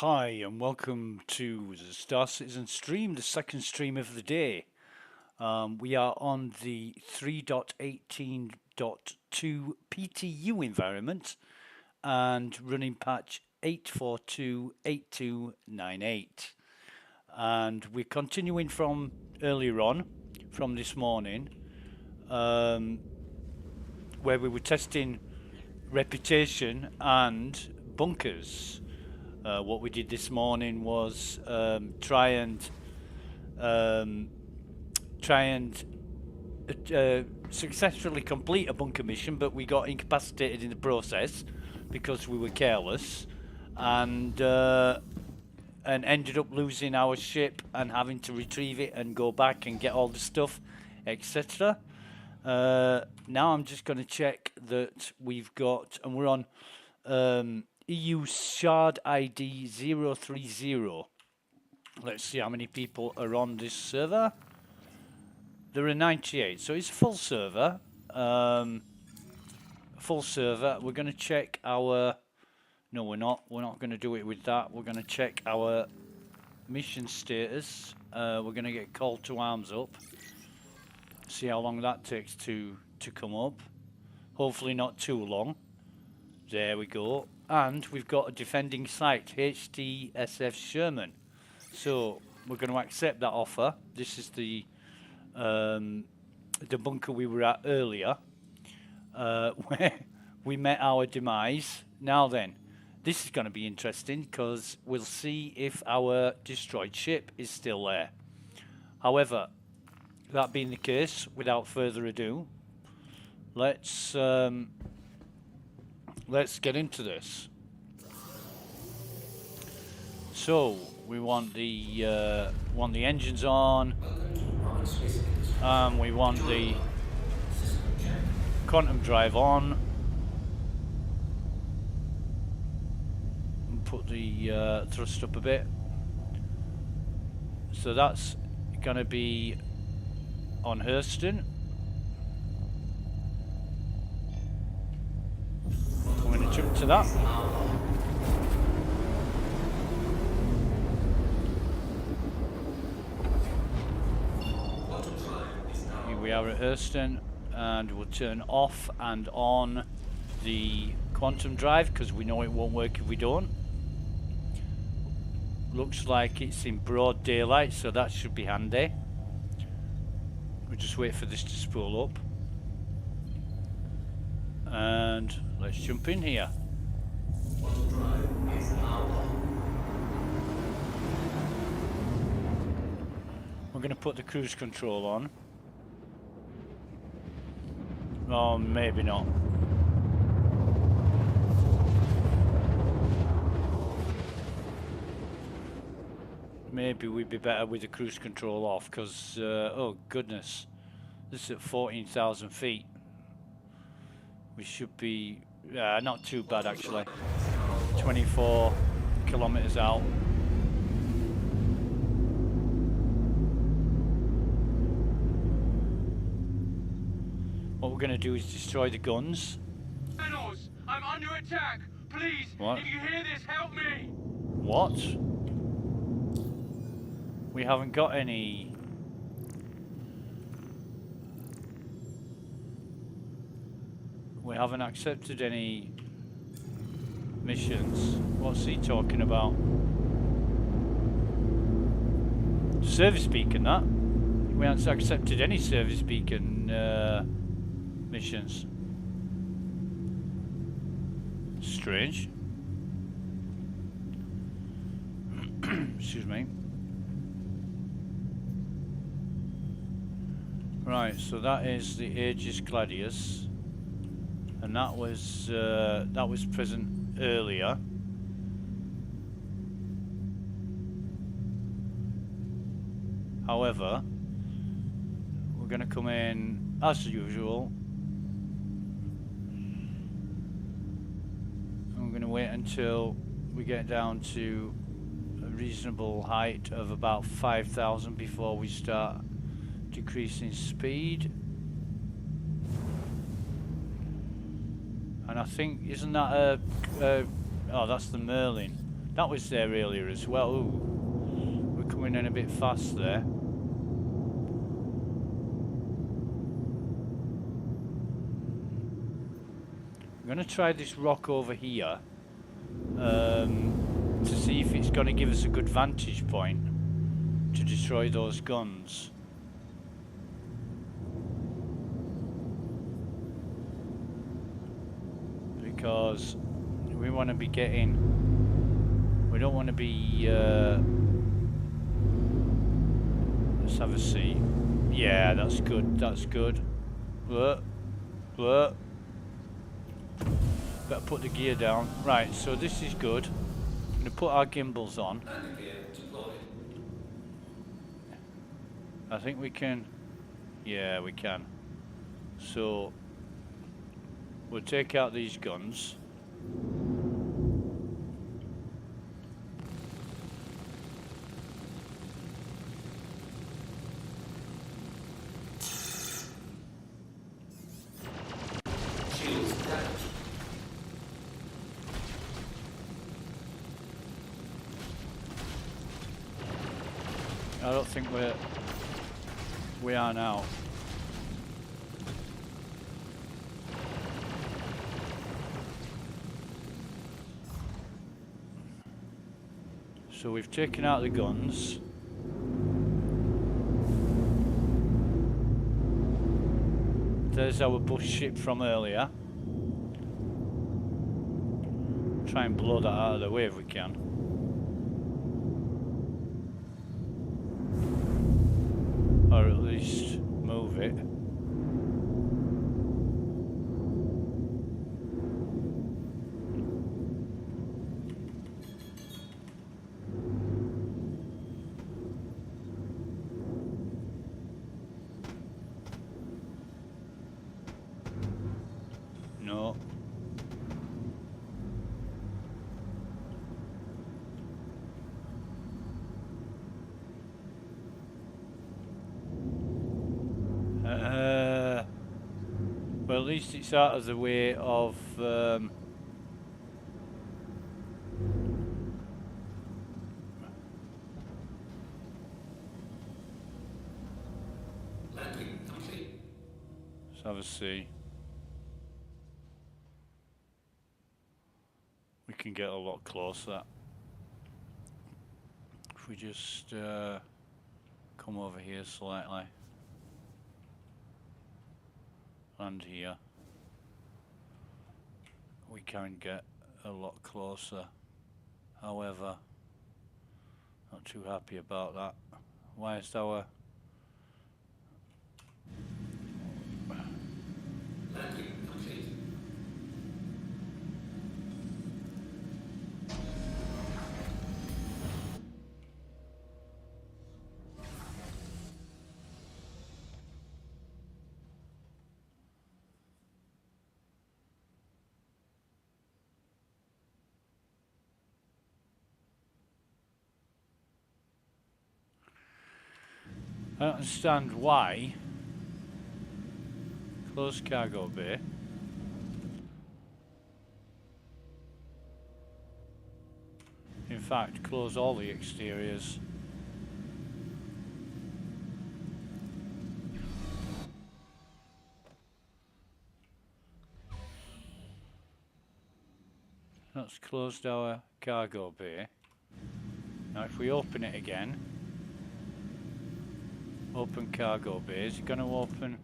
Hi, and welcome to the Star Citizen stream, the second stream of the day. We are on the 3.18.2 PTU environment and running patch 8428298. And we're continuing from earlier on, from this morning, where we were testing reputation and bunkers. What we did this morning was try and successfully complete a bunker mission, but we got incapacitated in the process because we were careless, and ended up losing our ship and having to retrieve it and go back and get all the stuff, etc. Now I'm just going to check that we've got, and we're on EU shard ID 030. Let's see how many people are on this server. There are 98, so it's a full server. Full server. We're going to check our... No, we're not. We're not going to do it with that. We're going to check our mission status. We're going to get called to arms up. See how long that takes to come up. Hopefully not too long. There we go. And we've got a defending site, HTSF Sherman. So we're going to accept that offer. This is the bunker we were at earlier, where we met our demise. Now then, this is going to be interesting because we'll see if our destroyed ship is still there. However, that being the case, without further ado, let's get into this. So we want the engines on, we want the quantum drive on, and put the thrust up a bit. So that's gonna be on Hurston. I'm going to jump to that. Here we are at Hurston, and we'll turn off and on the quantum drive because we know it won't work if we don't. Looks like it's in broad daylight, so that should be handy. We'll just wait for this to spool up. And let's jump in here. We're going to put the cruise control on. Oh, maybe not. Maybe we'd be better with the cruise control off because, oh goodness, this is at 14,000 feet. We should be, not too bad actually. 24 kilometers out. What we're going to do is destroy the guns. I'm under attack. Please, what? If you hear this, help me. What? We haven't got any. We haven't accepted any missions. What's he talking about? Service beacon, that? We haven't accepted any service beacon missions. Strange. Excuse me. Right, so that is the Aegis Gladius. And that was present earlier. However, we're going to come in as usual. And we're going to wait until we get down to a reasonable height of about 5,000 before we start decreasing speed. And I think, isn't that oh, that's the Merlin. That was there earlier as well. Ooh, we're coming in a bit fast there. I'm going to try this rock over here to see if it's going to give us a good vantage point to destroy those guns. Because we want to be getting... We don't want to be... let's have a see. Yeah, that's good, that's good. Look. Look. Better put the gear down. Right, so this is good. I'm going to put our gimbals on. I think we can... Yeah, we can. So, we'll take out these guns. I don't think we are now. So we've taken out the guns. There's our bush ship from earlier. Try and blow that out of the way if we can. Or at least move it. No. Well, at least it's out of the way of let's have a see. We can get a lot closer if we just come over here slightly. Land here. We can get a lot closer. However, not too happy about that. Why is our I don't understand why. Close cargo bay. In fact, close all the exteriors. That's closed our cargo bay. Now if we open it again, open cargo bay, is it going to open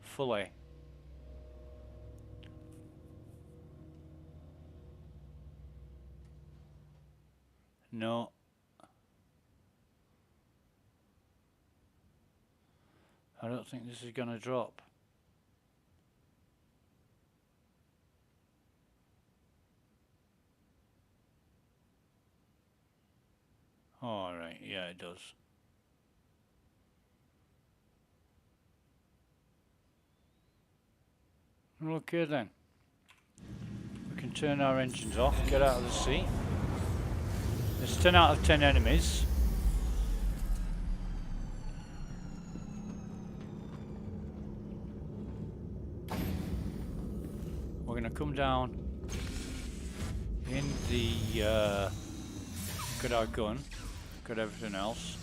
fully? No. I don't think this is going to drop. Alright, yeah it does. Okay then. We can turn our engines off, get out of the sea. There's 10 out of 10 enemies. We're going to come down in the Look at our gun. Look at everything else.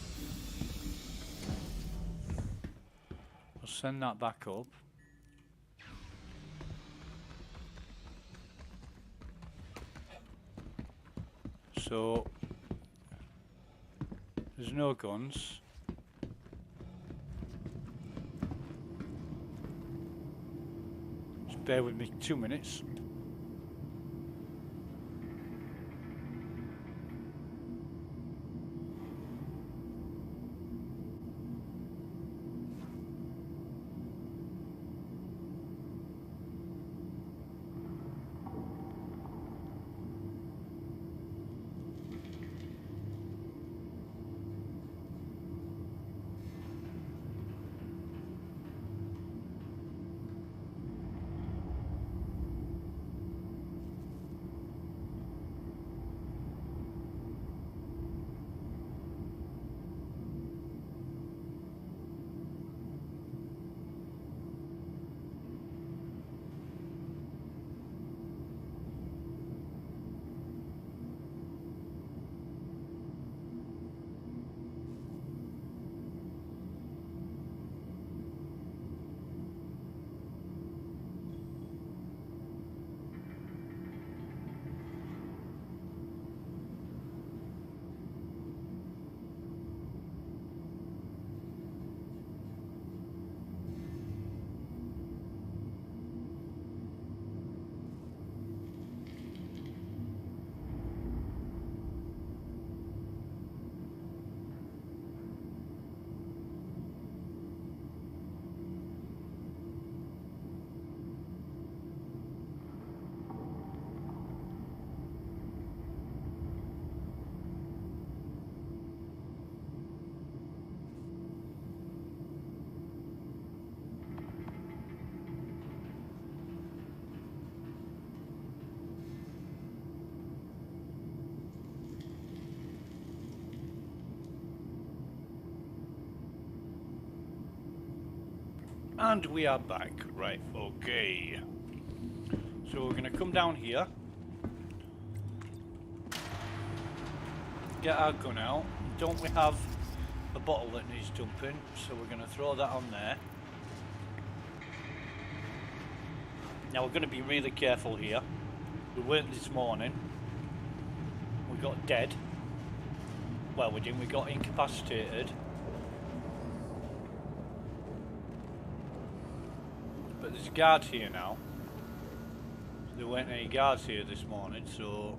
We'll send that back up. So there's no guns. Just bear with me 2 minutes. And we are back. Right, okay. So we're gonna come down here. Get our gun out. Don't we have a bottle that needs dumping? So we're gonna throw that on there. Now we're gonna be really careful here. We weren't this morning. We got dead. Well, we didn't. We got incapacitated. But there's guards here now. There weren't any guards here this morning, so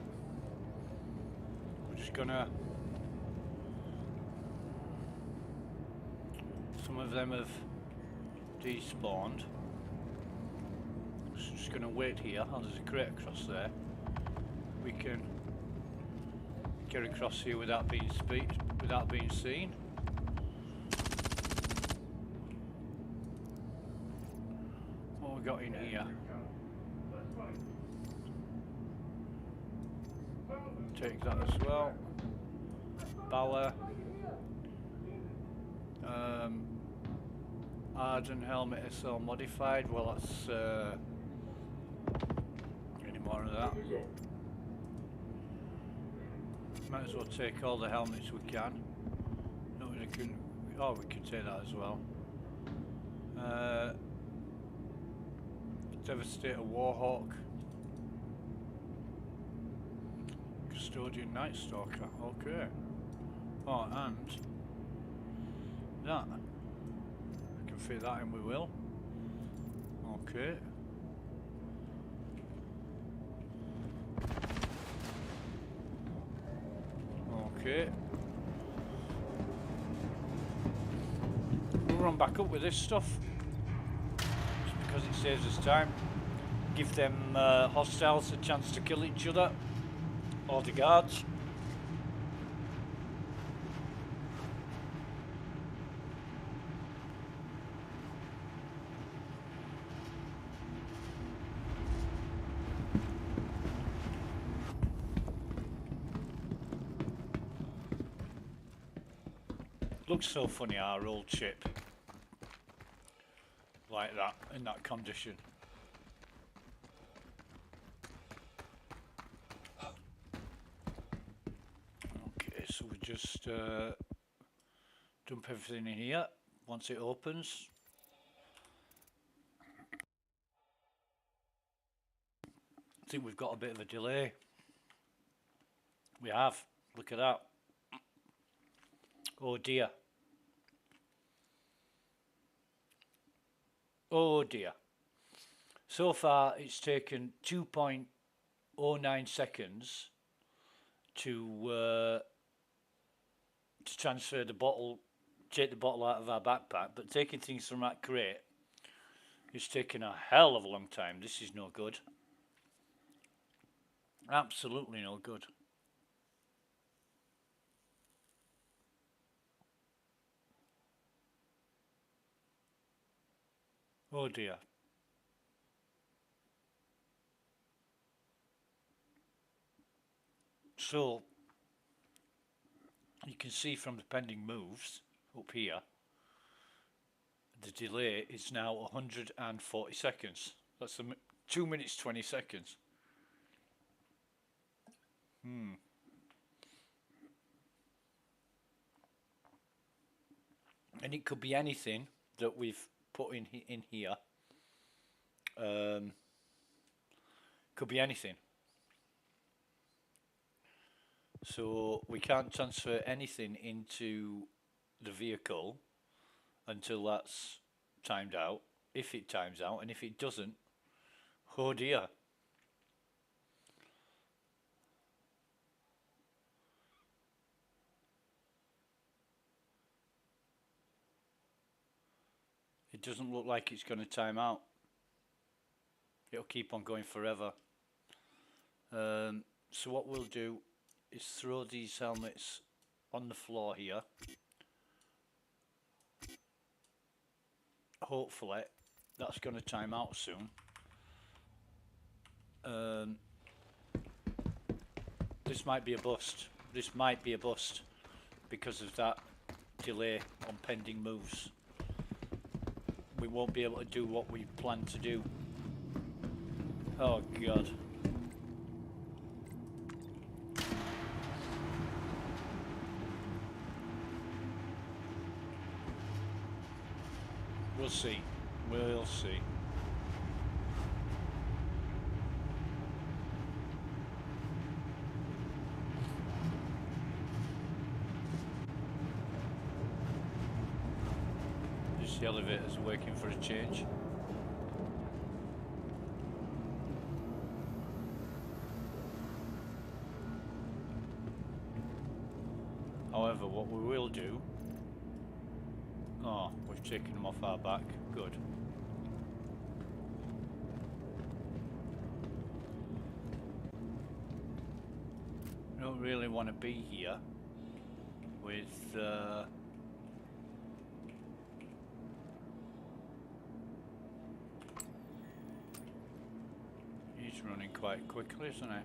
we're just gonna... Some of them have despawned. Just gonna wait here. Oh, there's a crate across there. We can get across here without being seen. What we got in here? Take that as well. Bala. Arden helmet SL modified. Well, that's any more of that. Might as well take all the helmets we can. No, we can. Oh, we can take that as well. Devastator Warhawk. Custodian Night Stalker. Okay. Oh, and that. We can fit that in, we will. Okay. Okay. We'll run back up with this stuff. Just because it saves us time. Give them hostiles a chance to kill each other. Or the guards. Looks so funny, our old ship. Like that, in that condition. Okay. so we just dump everything in here once it opens. I think we've got a bit of a delay. We have. Look at that. Oh dear. Oh dear. So far it's taken 2.09 seconds to transfer the bottle, take the bottle out of our backpack, but taking things from that crate is taking a hell of a long time. This is no good. Absolutely no good. Oh dear. So you can see from the pending moves up here, the delay is now 140 seconds. That's 2 minutes 20 seconds. And it could be anything that we've put in here. Could be anything. So we can't transfer anything into the vehicle until that's timed out, if it times out, and if it doesn't, oh dear. It doesn't look like it's going to time out. It'll keep on going forever. So what we'll do is throw these helmets on the floor here. Hopefully that's going to time out soon. This might be a bust. This might be a bust because of that delay on pending moves. We won't be able to do what we plan to do. Oh God. We'll see. We'll see. Just the elevator's working for a change. However, what we will do... Oh, we've taken them off our back. Good. We don't really want to be here with... He's running quite quickly, isn't he?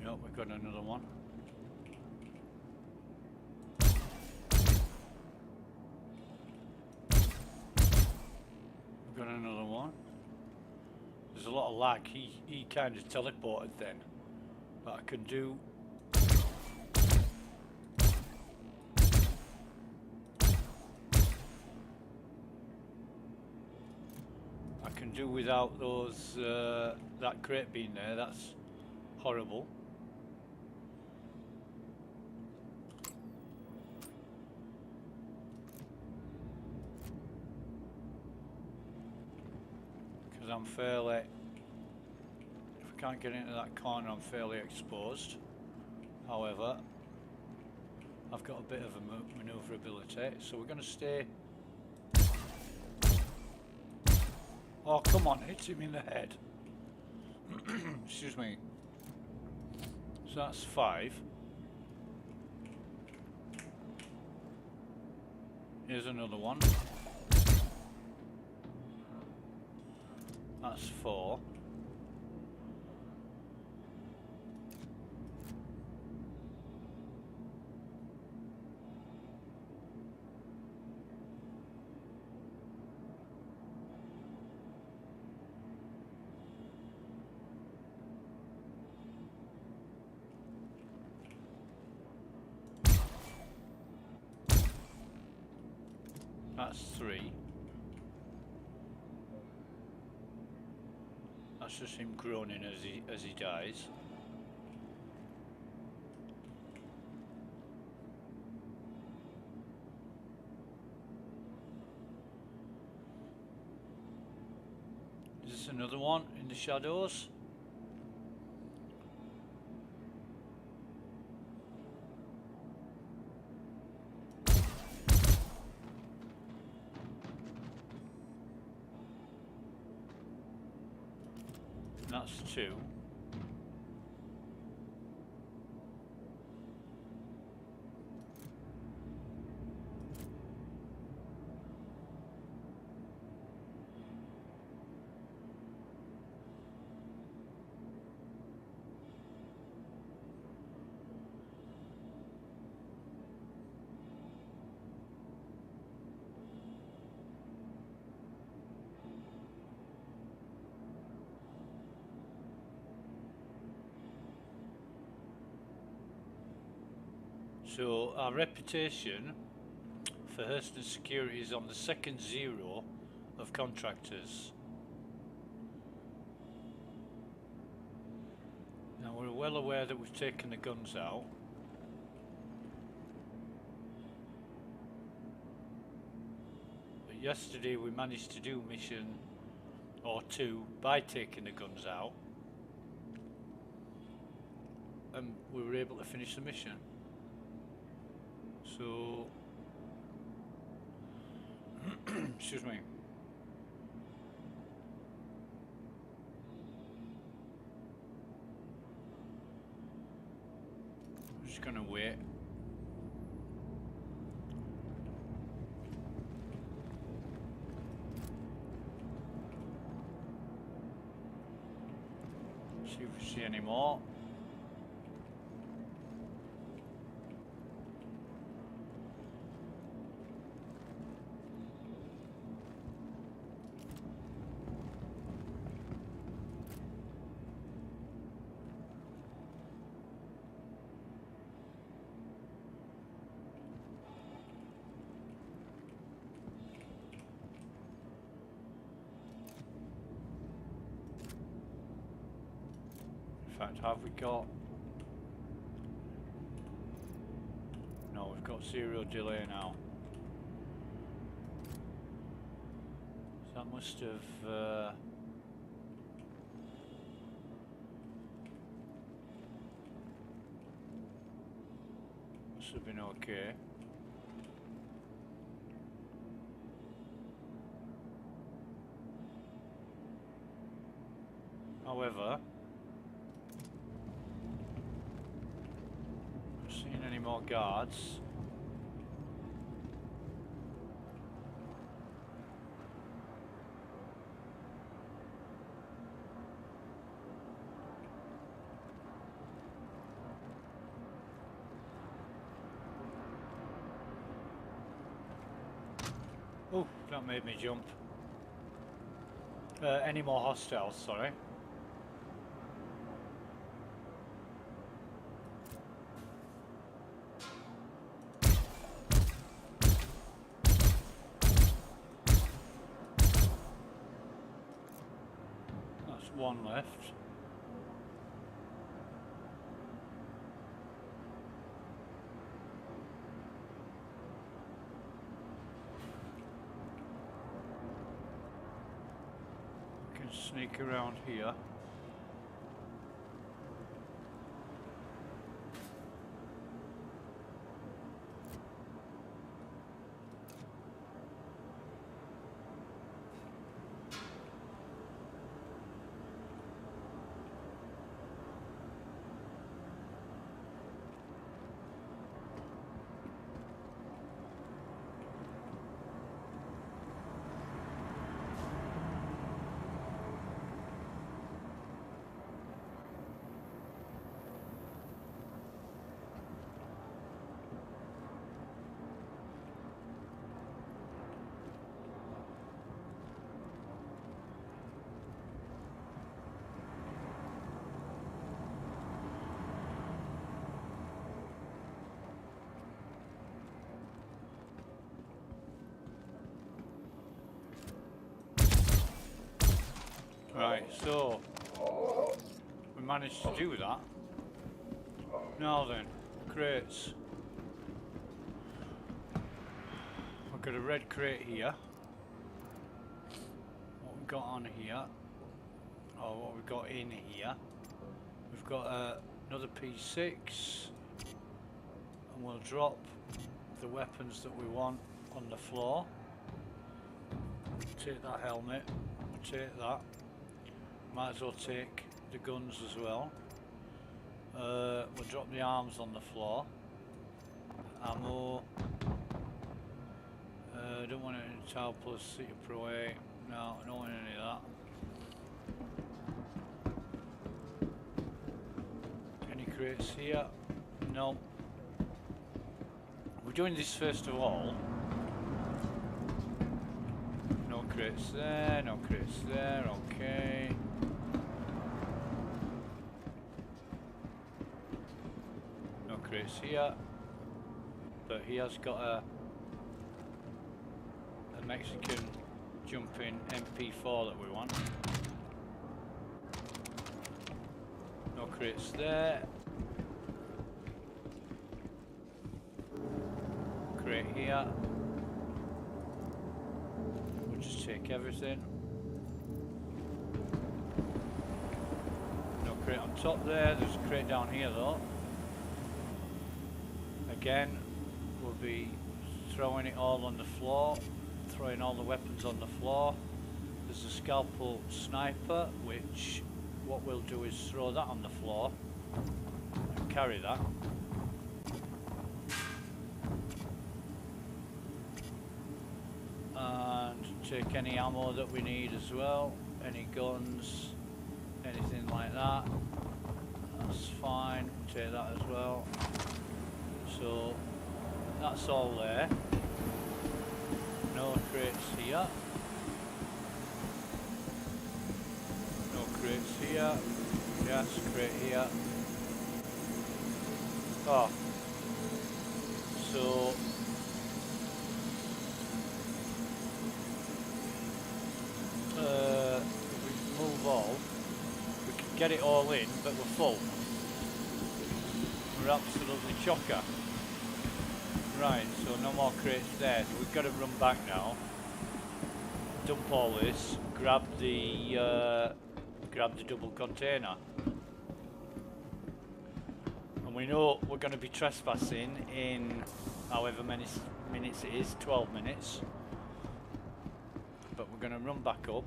Yep, we've got another one. We've got another one. There's a lot of lag. He kind of teleported then. But I can do... I can do without those, that crate being there. That's horrible. Because I'm fairly... If I can't get into that corner, I'm fairly exposed. However, I've got a bit of a manoeuvrability, so we're going to stay... Oh, come on, hit him in the head. Excuse me. So that's 5. Here's another one. That's 4. That's 3. That's just him groaning as he dies. Is this another one in the shadows? That's 2. So our reputation for Hurston Security is on the second 0 of contractors. Now we're well aware that we've taken the guns out. But yesterday we managed to do mission or 2 by taking the guns out. And we were able to finish the mission. So, excuse me. I'm just gonna wait. See if we see any more. In fact, have we got... No, we've got 0 delay now. So that must have... must have been okay. However... any more guards. Oh, that made me jump. Any more hostiles, sorry. One left. We can sneak around here. so we managed to do that. Now then, crates. We've got a red crate here. What we've got on here, or what we've got in here, we've got another P6, and we'll drop the weapons that we want on the floor. Take that helmet, we'll take that. Might as well take the guns as well. We'll drop the arms on the floor. Ammo. I don't want any towel plus City Pro 8. No, I don't want any of that. Any crates here? No. We're doing this first of all. No crates there, no crates there, okay. No crates here. But he has got a Mexican jumping MP4 that we want. No crates there. Crate here. We'll just take everything. No crate on top there. There's a crate down here though. Again, we'll be throwing it all on the floor. Throwing all the weapons on the floor. There's a scalpel sniper, which what we'll do is throw that on the floor and carry that. And take any ammo that we need as well, any guns, anything like that. That's fine, take that as well. So that's all there. No crates here. No crates here. Yes, crate here. Oh. So if we move all, we can get it all in, but we're full. We're absolutely chocker. Right, so no more crates there, so we've got to run back now, dump all this, grab the double container, and we know we're going to be trespassing in however many minutes it is, 12 minutes, but we're going to run back up.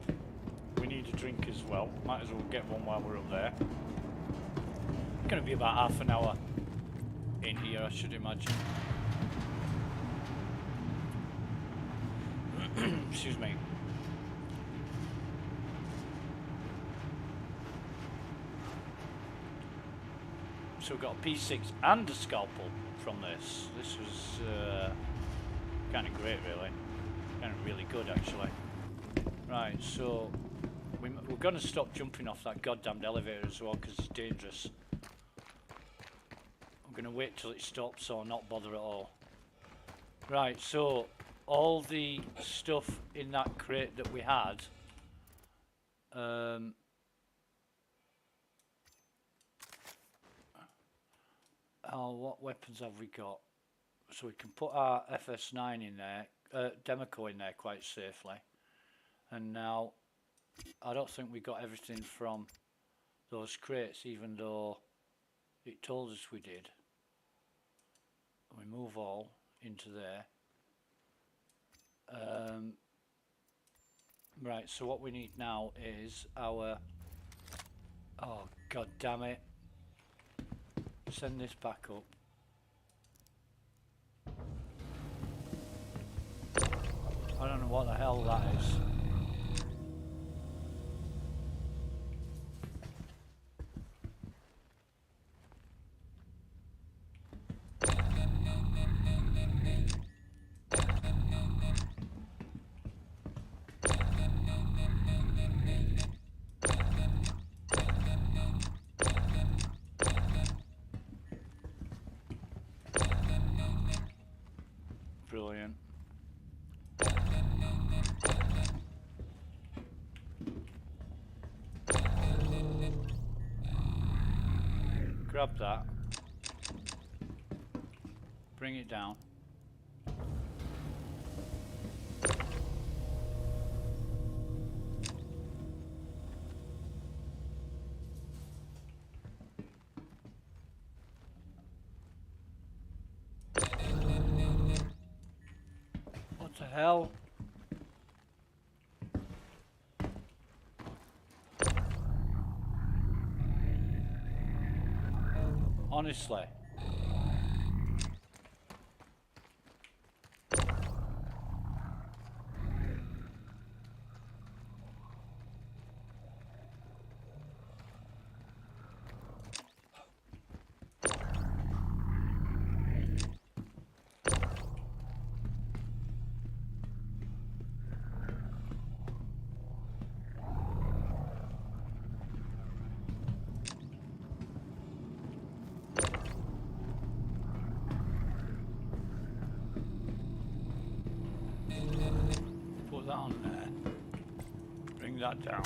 We need a drink as well, might as well get one while we're up there. It's going to be about half an hour in here, I should imagine. Excuse me. So we've got a P6 and a scalpel from this. This was kind of great, really. Kind of really good, actually. Right, so we're going to stop jumping off that goddamned elevator as well because it's dangerous. I'm going to wait till it stops or not bother at all. Right, so all the stuff in that crate that we had, what weapons have we got? So we can put our FS9 in there, Democo in there quite safely. And now, I don't think we got everything from those crates, even though it told us we did. We move all into there. Right, so what we need now is our, oh god damn it, send this back up. I don't know what the hell that is. Brilliant. Grab that. Bring it down. What the hell? Honestly. Put that on there. Bring that down.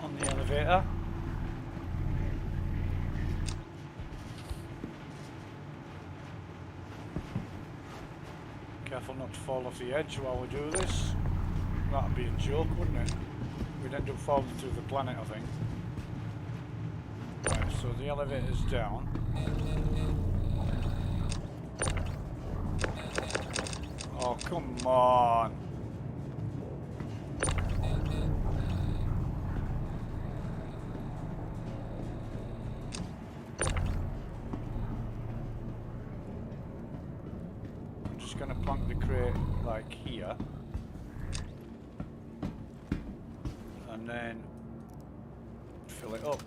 On the elevator. Careful not to fall off the edge while we do this. That'd be a joke, wouldn't it? We'd end up falling through the planet, I think. Right, so the elevator's down. Oh, come on. I'm just going to plonk the crate like here. And then fill it up.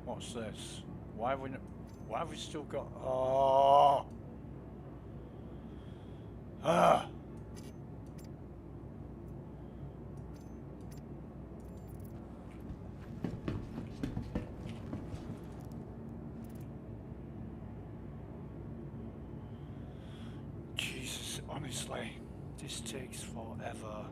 What's this? Why have we still got... Oh! Ah! Jesus, honestly, this takes forever.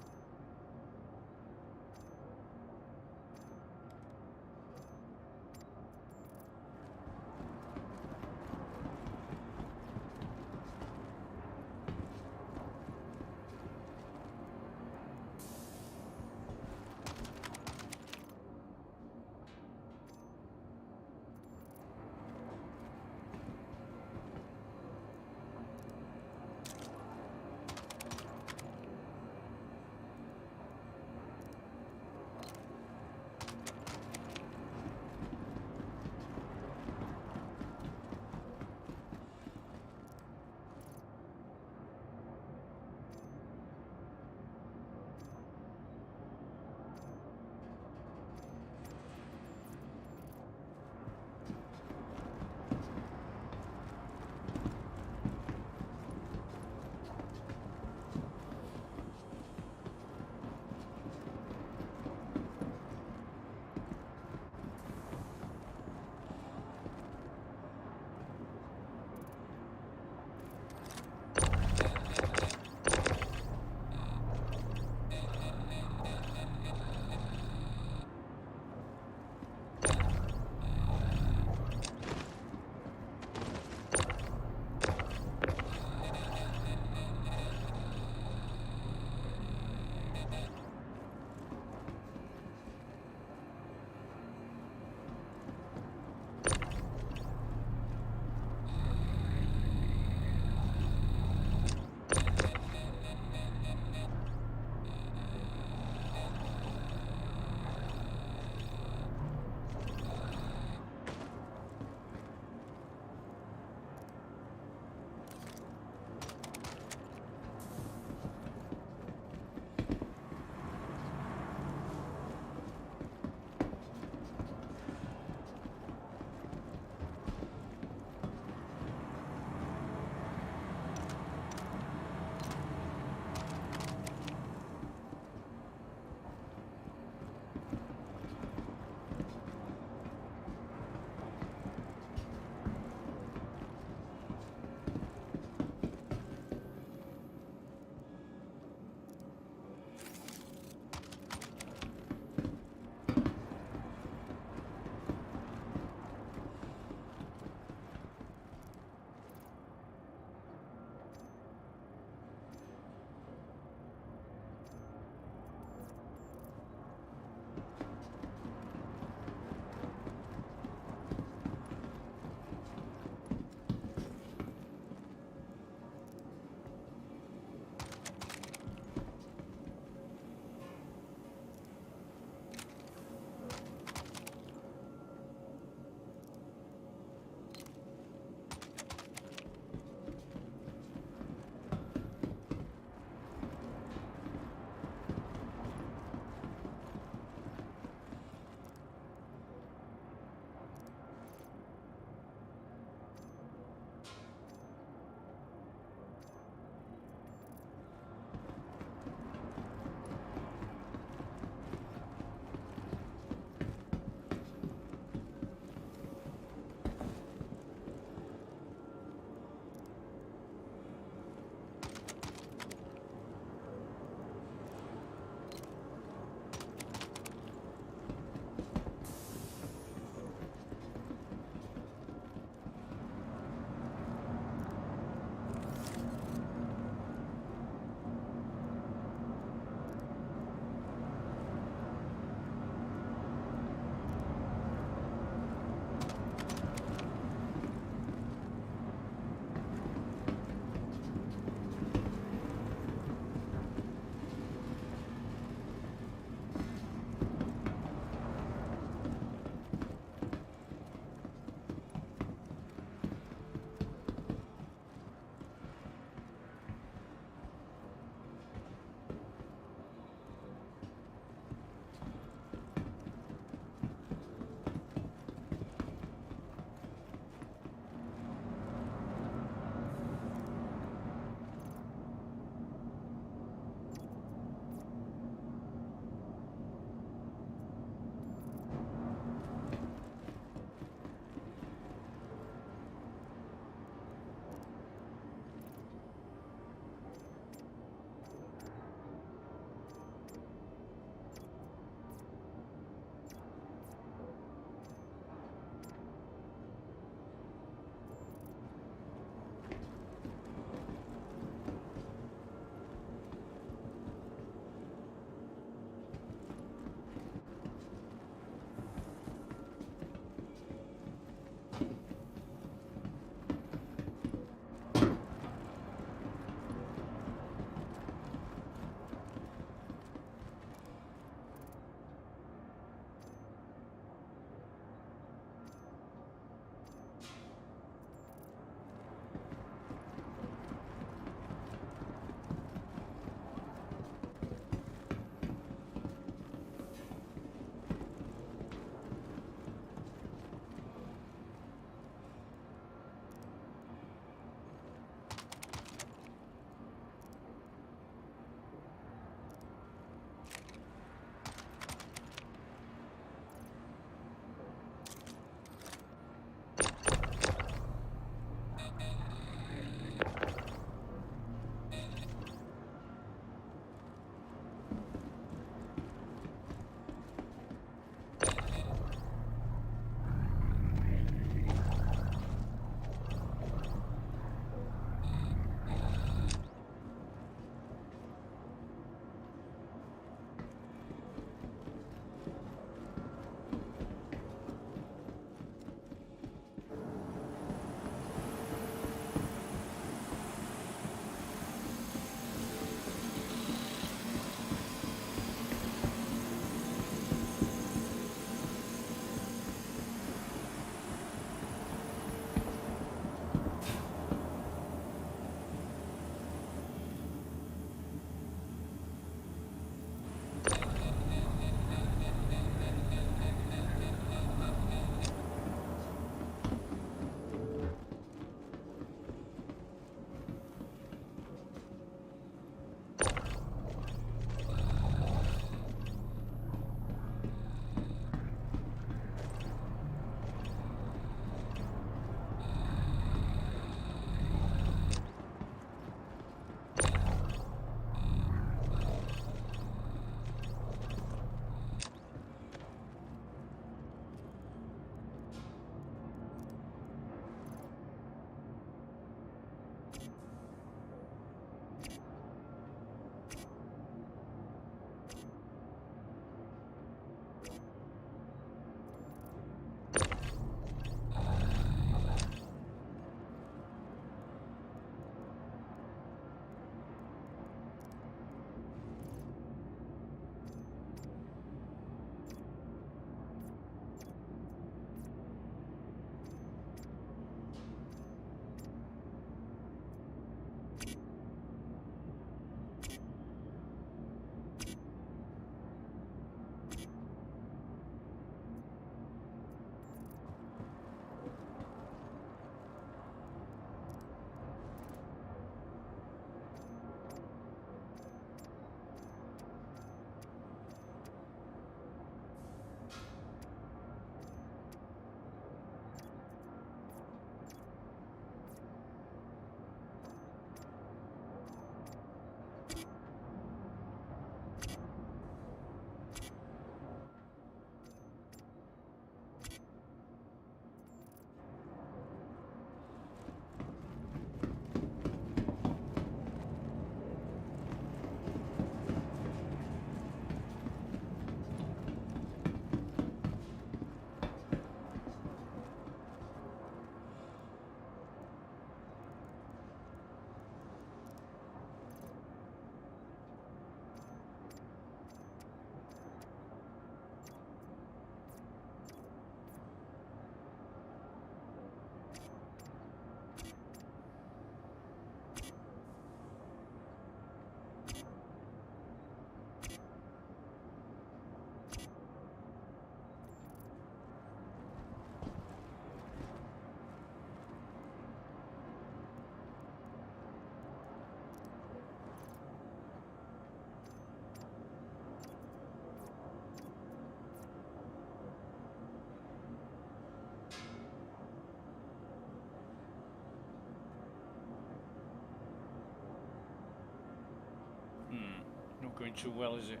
going too well, is it?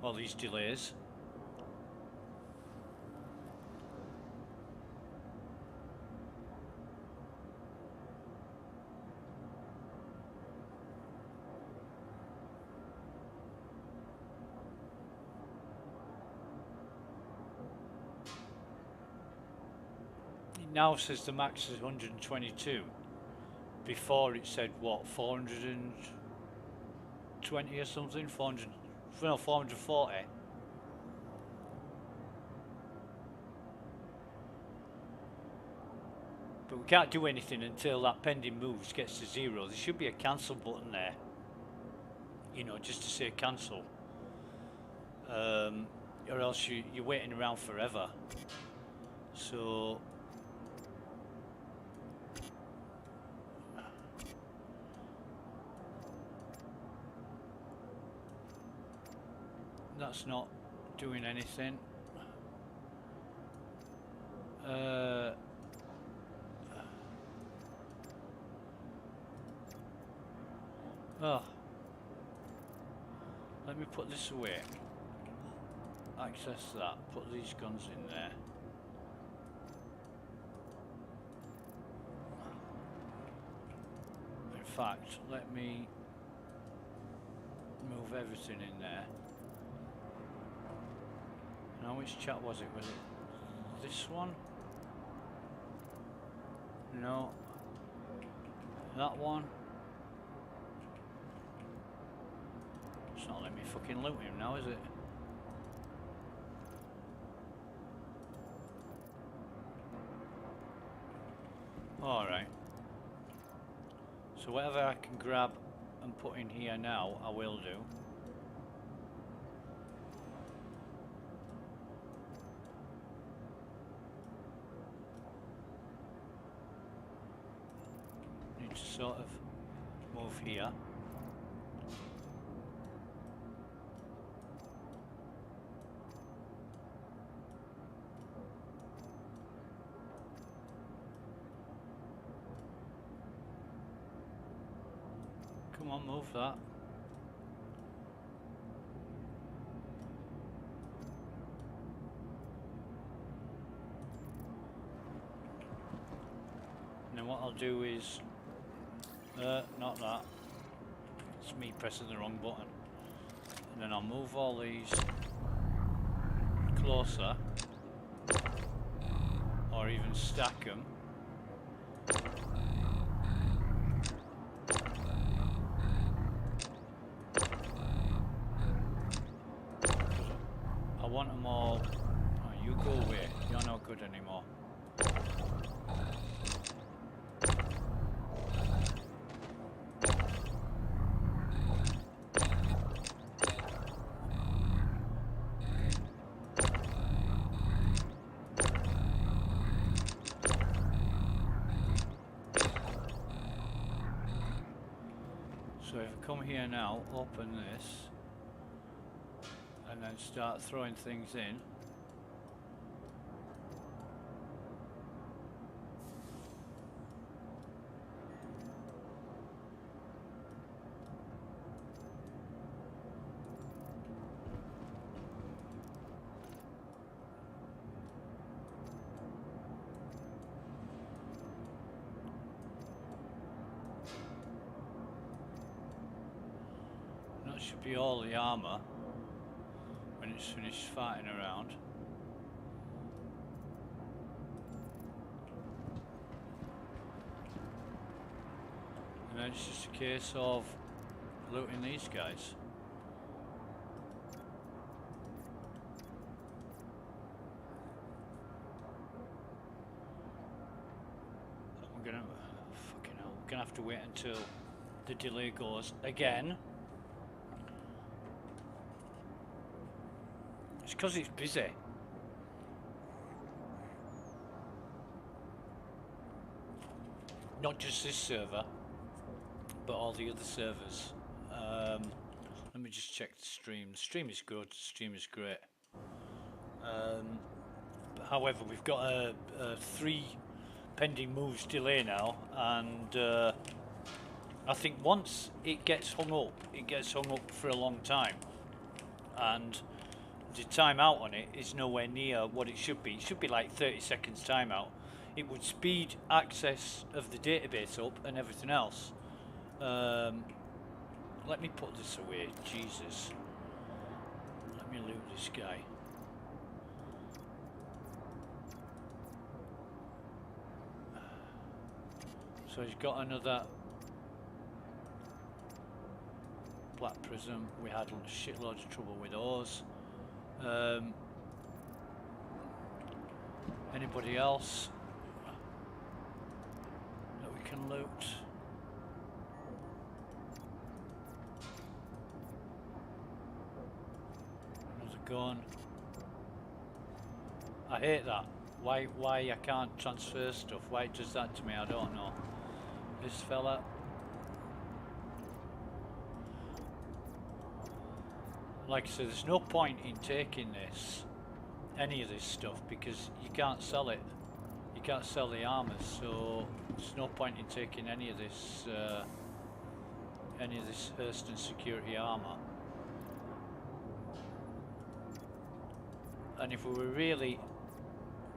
All these delays. It now says the max is 122. Before it said what, 420 or something? 400, no, 440. But we can't do anything until that pending moves gets to 0. There should be a cancel button there. You know, just to say cancel. Or else you're waiting around forever. So... that's not doing anything. Oh. Let me put this away. Access that. Put these guns in there. In fact, let me move everything in there. Now, which chat was it? Was it this one? No. That one? It's not letting me fucking loot him now, is it? Alright. So whatever I can grab and put in here now, I will do. Need to sort of move here. Come on, move that. And then what I'll do is, not that. It's me pressing the wrong button. And then I'll move all these closer, or even stack them. I want them all. Oh, you go away. You're not good anymore. So if I come here now, open this, and then start throwing things in. That should be all the armour when it's finished fighting around. And then it's just a case of looting these guys. I'm gonna fucking hell, I'm gonna have to wait until the delay goes again. It's because it's busy. Not just this server, but all the other servers. Let me just check the stream. The stream is good. The stream is great. But however, we've got a 3 pending moves delay now, and I think once it gets hung up for a long time, and the timeout on it is nowhere near what it should be. It should be like 30 seconds timeout. It would speed access of the database up and everything else. Let me put this away. Jesus. Let me loot this guy. So he's got another black prism. We had a shitload of trouble with those. Anybody else that we can loot? Another gun. I hate that. Why I can't transfer stuff? Why it does that to me? I don't know. This fella. Like I said, there's no point in taking any of this stuff, because you can't sell it. You can't sell the armors, so there's no point in taking any of this Hurston security armor. And if we were really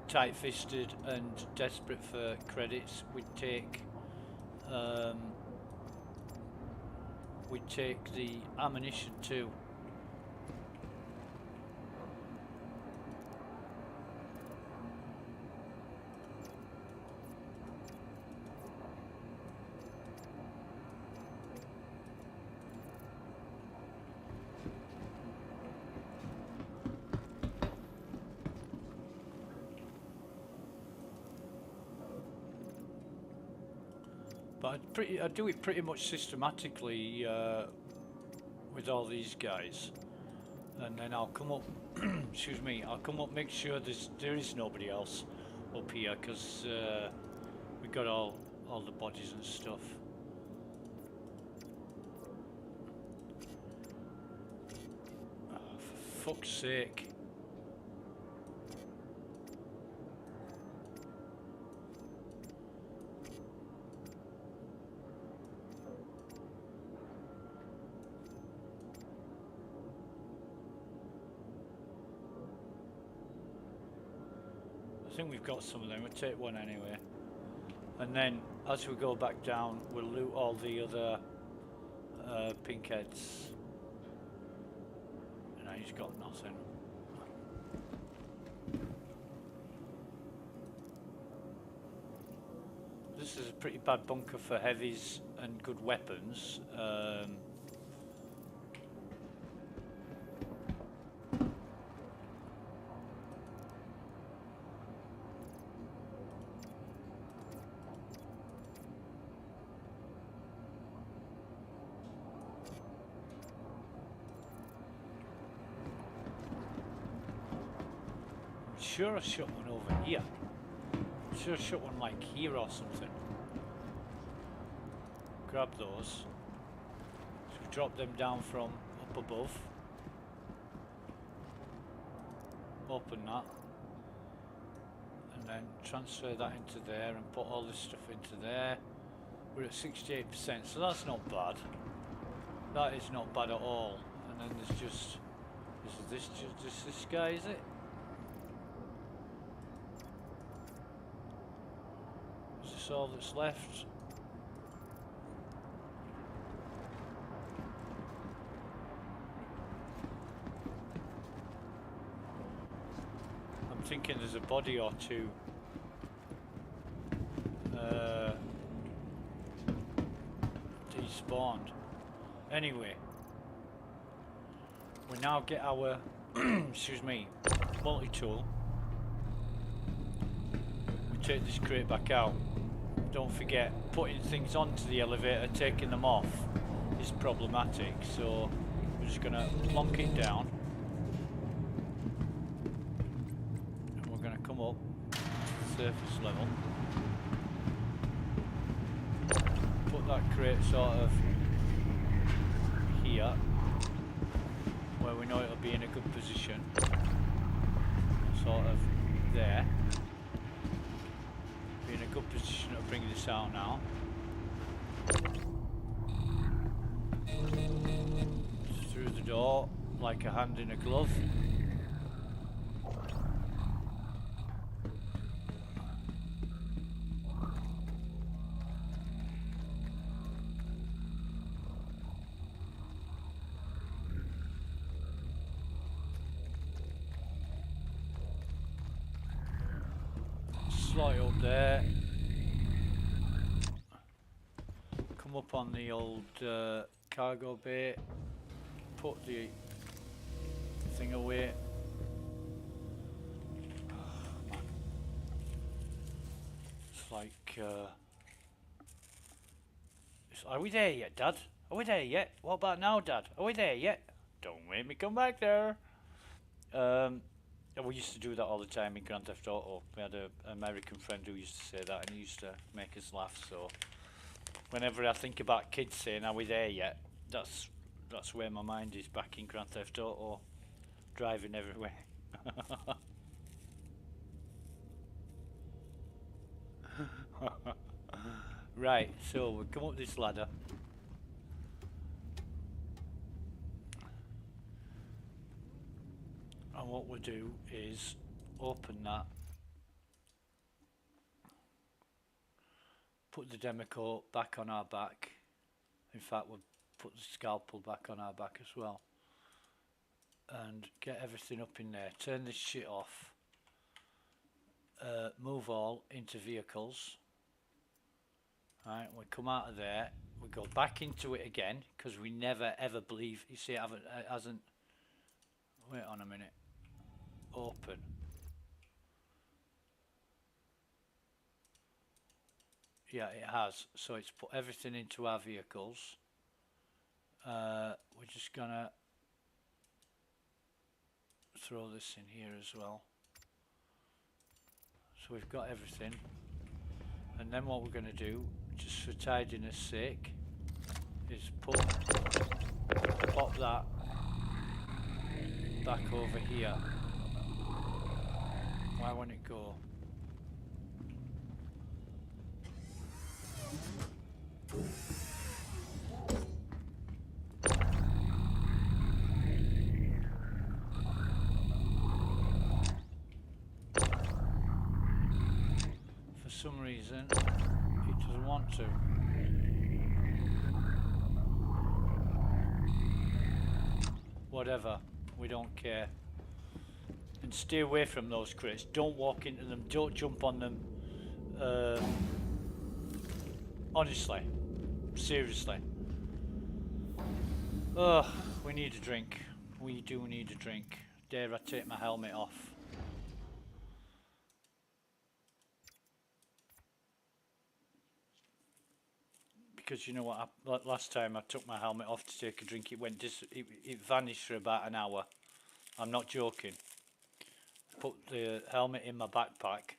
tight-fisted and desperate for credits, we'd take the ammunition too. But I do it pretty much systematically with all these guys, and then I'll come up. Excuse me. I'll come up, make sure there is nobody else up here, because we got all the bodies and stuff. Oh, for fuck's sake. I think we've got some of them. We'll take one anyway, and then as we go back down, we'll loot all the other pink heads. No, he's got nothing. This is a pretty bad bunker for heavies and good weapons. Sure I shot one over here. I'm sure I shot one like here or something. Grab those. So we drop them down from up above. Open that. And then transfer that into there and put all this stuff into there. We're at 68%, so that's not bad. That is not bad at all. And then there's just this guy, is it? Is this all that's left? I'm thinking there's a body or two despawned. Anyway, we now get our excuse me, multi-tool. We take this crate back out. Don't forget, putting things onto the elevator, taking them off is problematic, so we're just gonna plonk it down and we're gonna come up to the surface level, put that crate sort of here where we know it'll be in a good position, sort of there. Be in a good position to bring this out now. door like a hand in a glove. Slot it up there. Come up on the old cargo bay. Put the thing away. Oh, man. It's like, are we there yet, Dad? Are we there yet? What about now, Dad? Are we there yet? Don't make me come back there. We used to do that all the time in Grand Theft Auto. We had an American friend who used to say that, and he used to make us laugh. So whenever I think about kids saying, "Are we there yet?" That's where my mind is, back in Grand Theft Auto, driving everywhere. Right, so we come up this ladder. And what we'll do is open that, put the Democo back on our back. In fact, we'll put the scalpel back on our back as well. And get everything up in there. Turn this shit off. Move all into vehicles. Right, we come out of there. We go back into it again, because we never ever believe. You see, it hasn't. Wait on a minute. Open. Yeah, it has. So it's put everything into our vehicles. We're just gonna throw this in here as well. So we've got everything. And then what we're gonna do, just for tidiness sake, is pop that back over here. Why won't it go? For some reason, it doesn't want to. Whatever, we don't care. And stay away from those crates. Don't walk into them, don't jump on them. Honestly, seriously. Oh, we need a drink. We do need a drink. Dare I take my helmet off? Because you know what, last time I took my helmet off to take a drink, it vanished for about an hour. I'm not joking. Put the helmet in my backpack.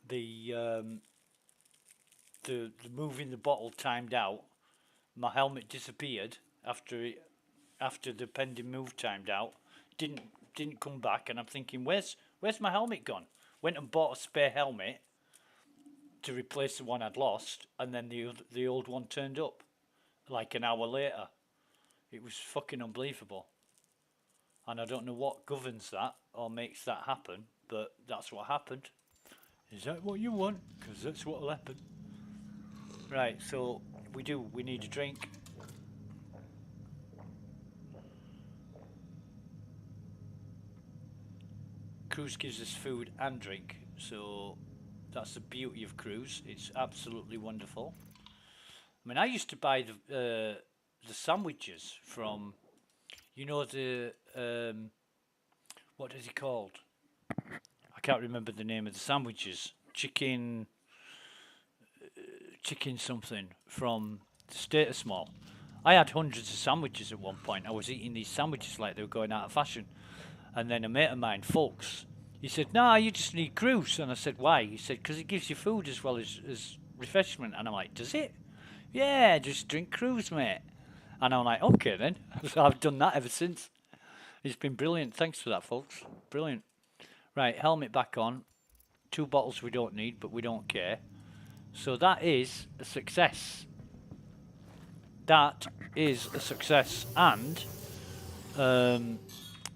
The moving the bottle timed out. My helmet disappeared after the pending move timed out. Didn't come back, and I'm thinking, where's my helmet gone? Went and bought a spare helmet to replace the one I'd lost, and then the old one turned up like an hour later. It was fucking unbelievable. And I don't know what governs that or makes that happen, but that's what happened. Is that what you want? Because that's what'll happen. Right, so we need a drink. Cruise gives us food and drink, so that's the beauty of Cruise. It's absolutely wonderful. I mean, I used to buy the sandwiches from, you know, the what is it called? I can't remember the name of the sandwiches. Chicken something from the Status Mall. I had hundreds of sandwiches at one point. I was eating these sandwiches like they were going out of fashion. And then a mate of mine, Folks, he said, "Nah, you just need Cruise." And I said, "Why?" He said, "Because it gives you food as well as refreshment." And I'm like, "Does it?" "Yeah, just drink Cruise, mate." And I'm like, "Okay then." So I've done that ever since. It's been brilliant. Thanks for that, folks. Brilliant. Right, helmet back on. 2 bottles we don't need, but we don't care. So that is a success. that is a success. And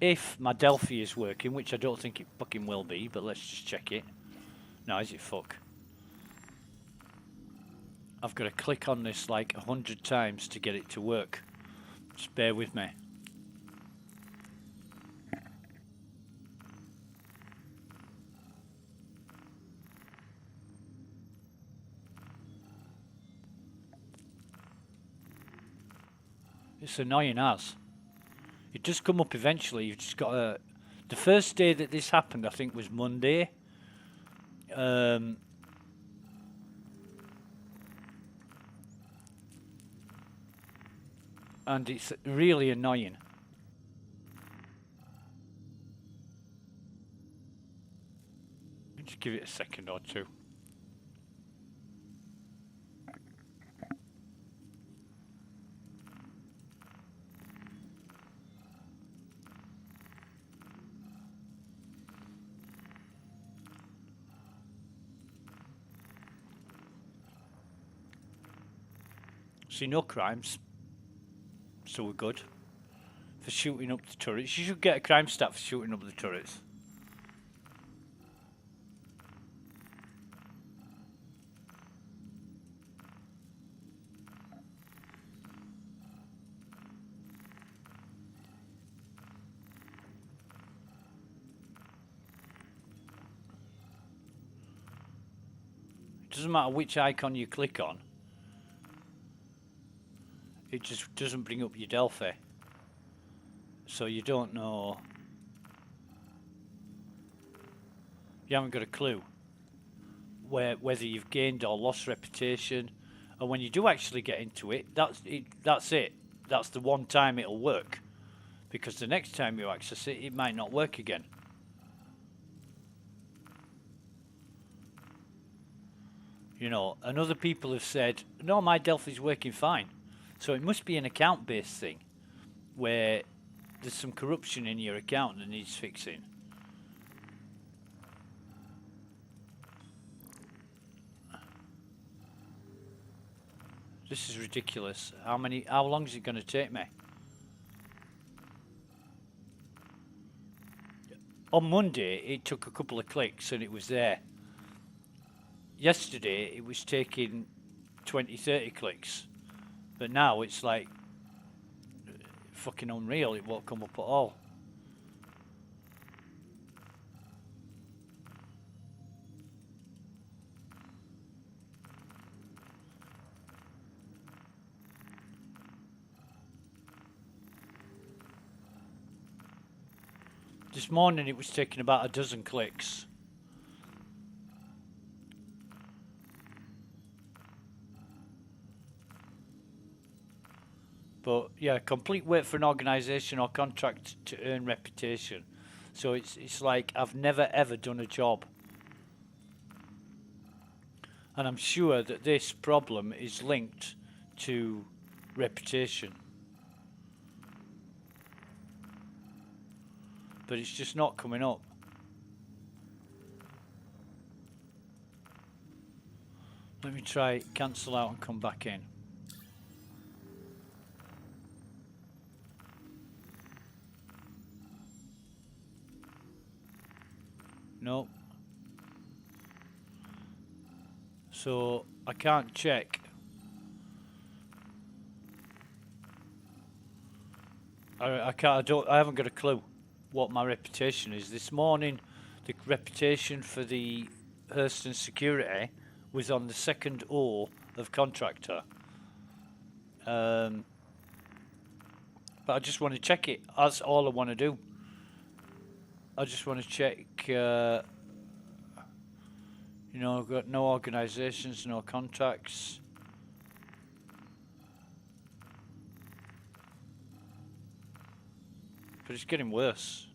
if my Delphi is working, which I don't think it fucking will be, but let's just check it. No, is it fuck? I've got to click on this like 100 times to get it to work. Just bear with me. It's annoying as. It does come up eventually. You've just got to... The first day that this happened, I think, was Monday. And it's really annoying. Just give it a second or two. See, no crimes. So we're good. For shooting up the turrets. You should get a crime stat for shooting up the turrets. It doesn't matter which icon you click on. It just doesn't bring up your Delphi. So you don't know. You haven't got a clue whether you've gained or lost reputation. And when you do actually get into it, that's it. That's the one time it'll work. Because the next time you access it, it might not work again. You know, and other people have said, no, my Delphi's working fine. So it must be an account-based thing where there's some corruption in your account that needs fixing. This is ridiculous. How long is it going to take me? On Monday, it took a couple of clicks and it was there. Yesterday, it was taking 20, 30 clicks. But now it's like fucking unreal. It won't come up at all. This morning it was taking about a dozen clicks. But yeah, complete wait for an organisation or contract to earn reputation. So it's like I've never ever done a job. And I'm sure that this problem is linked to reputation. But it's just not coming up. Let me try cancel out and come back in. No. So I can't check. I haven't got a clue what my reputation is. This morning the reputation for the Hurston security was on the second O of contractor. But I just want to check it. That's all I want to do. I just want to check, you know, I've got no organisations, no contracts. But it's getting worse.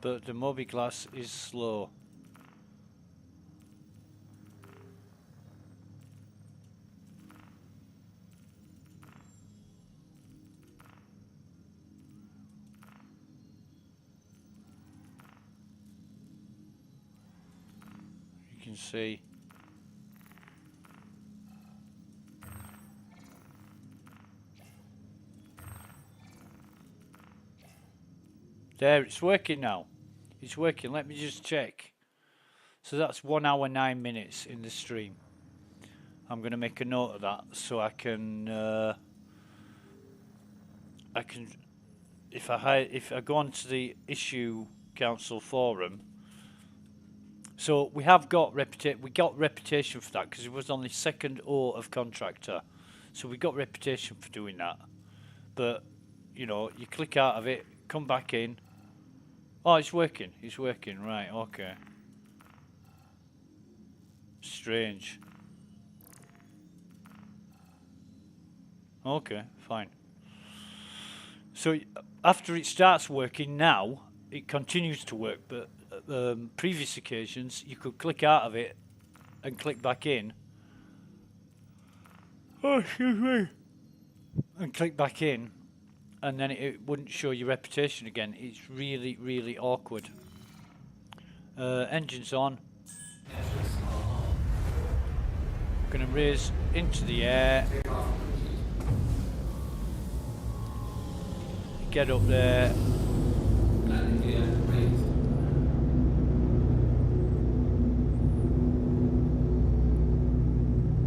But the Mobiglass is slow. can see. There, it's working now. It's working. Let me just check. So that's 1 hour 9 minutes in the stream. I'm going to make a note of that so I can if I go onto the issue council forum. So we have got reputation for that because it was on the second O of contractor. So we got reputation for doing that. But you know, you click out of it, come back in. Oh, it's working. It's working. Right. Okay. Strange. Okay, fine. So after it starts working now, it continues to work, but previous occasions you could click out of it and click back in. Oh, excuse me. And click back in, and then it wouldn't show your reputation again. It's really, really awkward. Engines on. Gonna raise into the air. Get up there.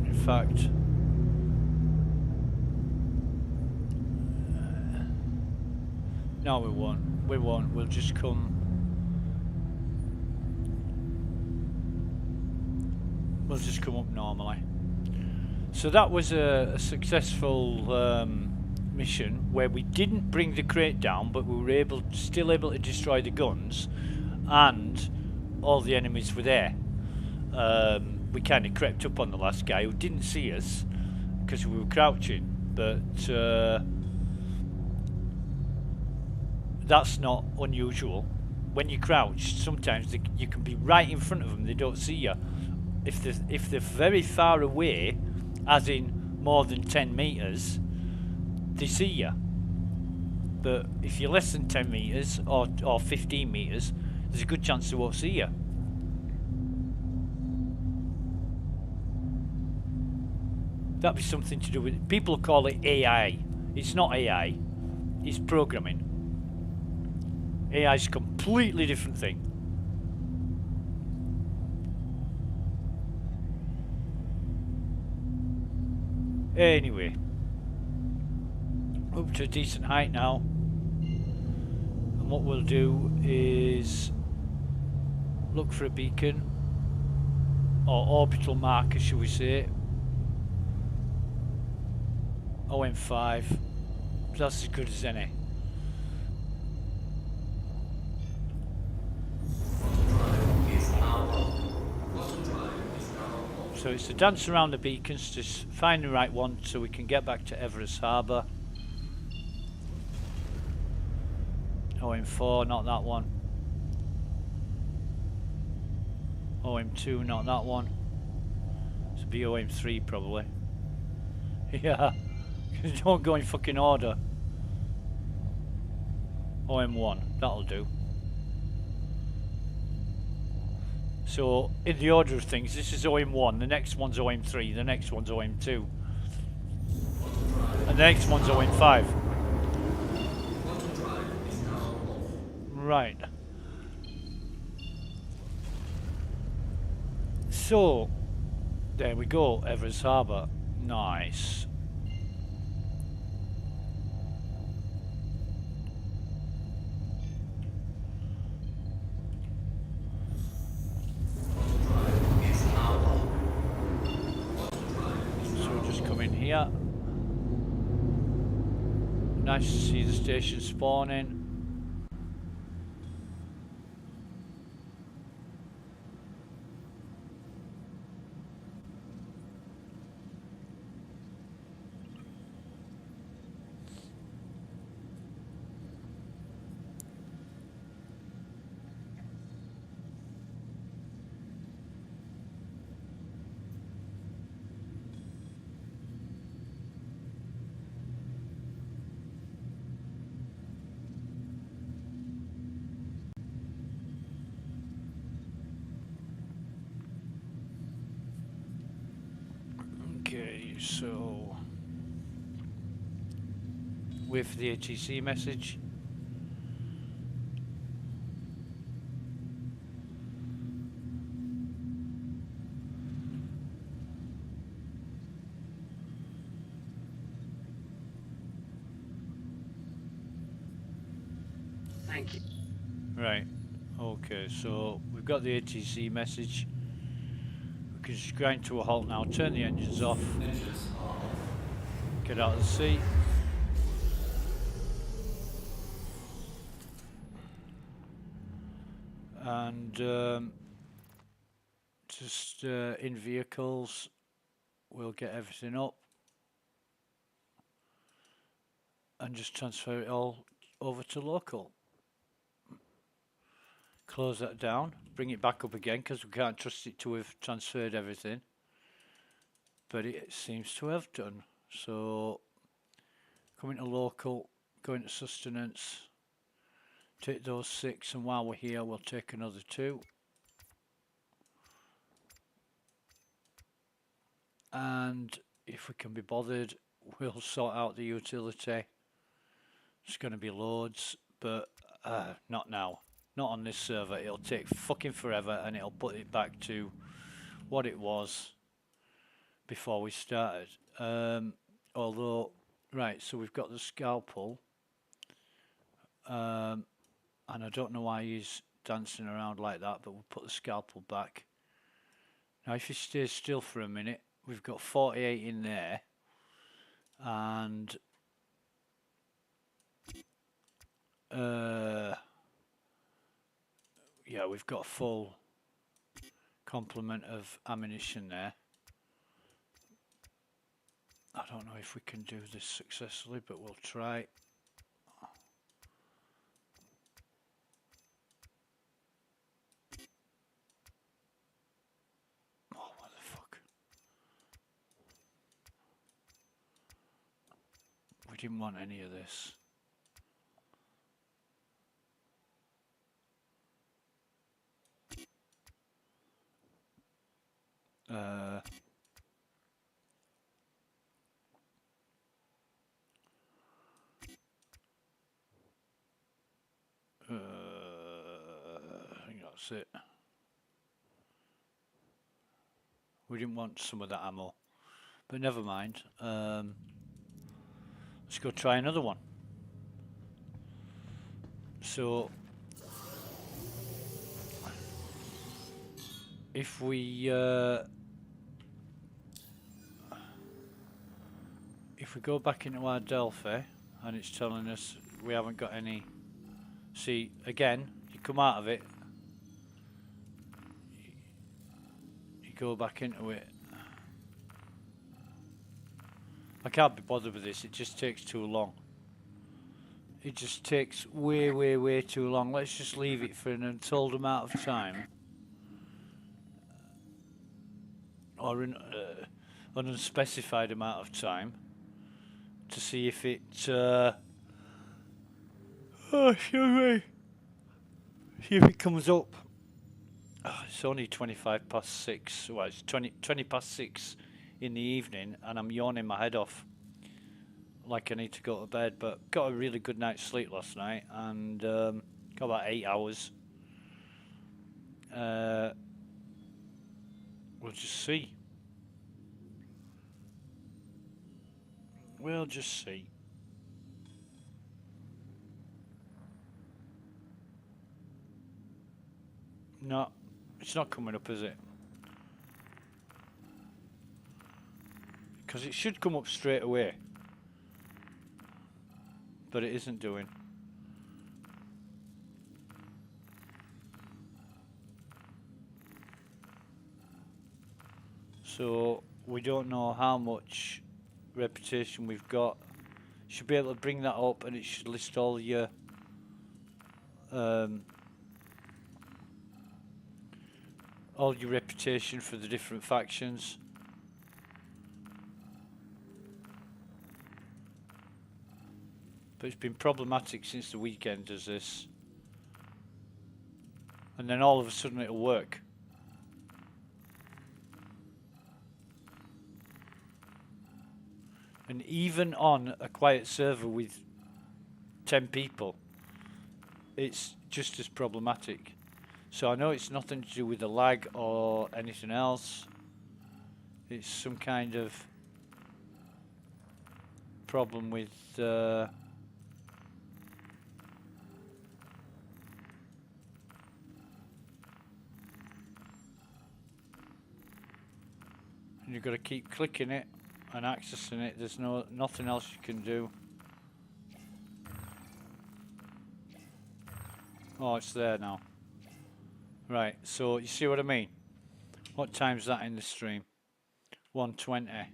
In fact, no, we won't. We won't. We'll just come. We'll just come up normally. So that was a successful mission where we didn't bring the crate down, but we were still able to destroy the guns, and all the enemies were there. We kind of crept up on the last guy who didn't see us because we were crouching, but that's not unusual. When you crouch, sometimes you can be right in front of them, they don't see you. If they're very far away, as in more than 10 meters, they see you. But if you're less than 10 meters or 15 meters, there's a good chance they won't see you. That'd be something to do with, people call it AI. It's not AI, it's programming. AI is a completely different thing. Anyway, up to a decent height now, and what we'll do is look for a beacon or orbital marker, shall we say. OM5, that's as good as any. So it's to dance around the beacons to find the right one so we can get back to Everest Harbour. OM4, not that one. OM2, not that one. It's be OM3 probably. Yeah, don't go in fucking order. OM1, that'll do. So, in the order of things, this is OM1, the next one's OM3, the next one's OM2. And the next one's OM5. Right. So, there we go, Everest Harbour. Nice. Here. Nice to see the station spawning. Okay, so wait for the HEC message. Thank you. Right. Okay, so we've got the HEC message. We can just grind to a halt now, turn the engines off, get out of the seat. And just in vehicles, we'll get everything up and just transfer it all over to local. Close that down, bring it back up again because we can't trust it to have transferred everything, but it seems to have done. So coming to local, going to sustenance, take those 6, and while we're here we'll take another 2. And if we can be bothered, we'll sort out the utility. It's going to be loads, but not now. Not on this server. It'll take fucking forever, and it'll put it back to what it was before we started. Although, right, so we've got the scalpel, and I don't know why he's dancing around like that, but we'll put the scalpel back. Now, if he stays still for a minute, we've got 48 in there, and yeah, we've got a full complement of ammunition there. I don't know if we can do this successfully, but we'll try. Oh, what the fuck? We didn't want any of this. I think that's it. We didn't want some of that ammo, but never mind. Let's go try another one. So if we go back into our Delphi and it's telling us we haven't got any, see again, you come out of it, you go back into it. I can't be bothered with this, it just takes too long. It just takes way too long. Let's just leave it for an untold amount of time, or an unspecified amount of time, to see if it oh, excuse me, see if it comes up. Oh, it's only 25 past 6. Well, it's 20 past 6 in the evening, and I'm yawning my head off like I need to go to bed. But got a really good night's sleep last night, and got about 8 hours. We'll just see. We'll just see. No, it's not coming up, is it? Because it should come up straight away, but it isn't doing. So we don't know how much reputation we've got. Should be able to bring that up, and it should list all your reputation for the different factions. But it's been problematic since the weekend as this. And then all of a sudden it'll work. And even on a quiet server with 10 people, it's just as problematic. So I know it's nothing to do with the lag or anything else. It's some kind of problem with and you've got to keep clicking it and accessing it. There's nothing else you can do. Oh, it's there now. Right, so you see what I mean? What time's that in the stream? 1:20.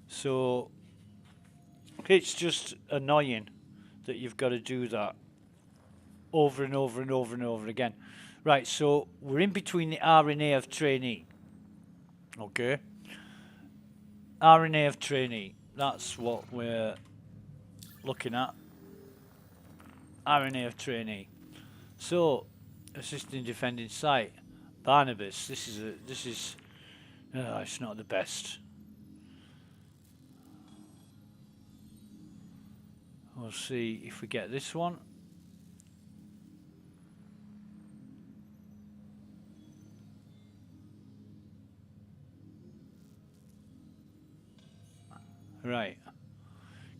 So it's just annoying that you've got to do that over and over and over and over again. Right, so we're in between the RNA of trainee. Okay. RNA of trainee. That's what we're looking at. RNA of trainee. So, assisting defending site. Barnabas. This is it's not the best. We'll see if we get this one. Right.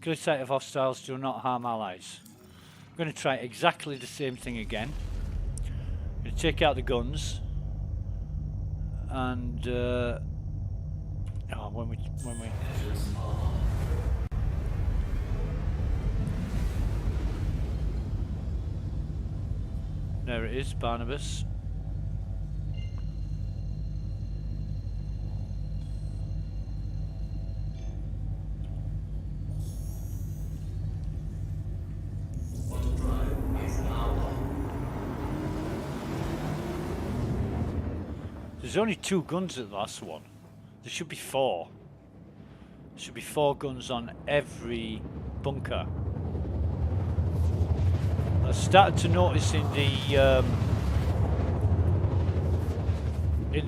Clear sight of hostiles, do not harm allies. I'm going to try exactly the same thing again. I'm going to take out the guns. And when we there it is, Barnabas. There's only 2 guns at the last one. There should be 4. There should be 4 guns on every bunker. I started to notice in the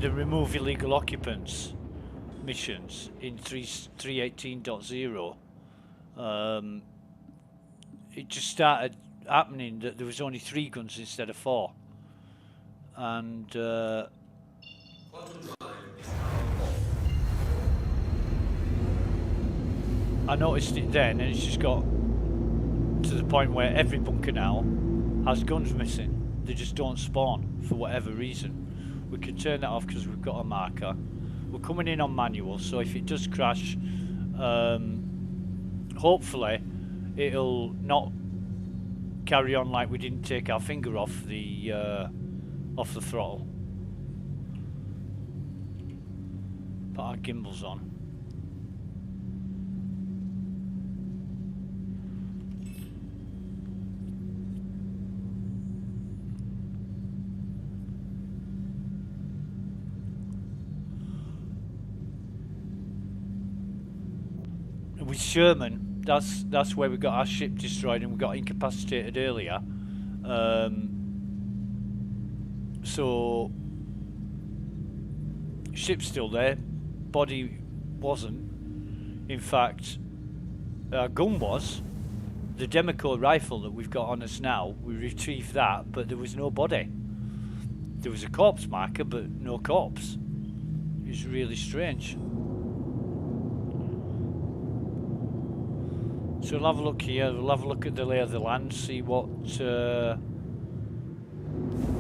remove illegal occupants missions in 3.18.2-PTU.8428298. It just started happening that there was only 3 guns instead of 4. And I noticed it then, and it's just got to the point where every bunker now has guns missing. They just don't spawn for whatever reason. We can turn that off because we've got a marker. We're coming in on manual, so if it does crash, hopefully it'll not carry on like we didn't take our finger off the throttle. Put our gimbals on. With Sherman, that's where we got our ship destroyed and we got incapacitated earlier. So ship's still there, body wasn't. In fact, our gun was. The Demeco rifle that we've got on us now, we retrieved that, but there was no body. There was a corpse marker, but no corpse. It's really strange. So we'll have a look here, we'll have a look at the lay of the land, see what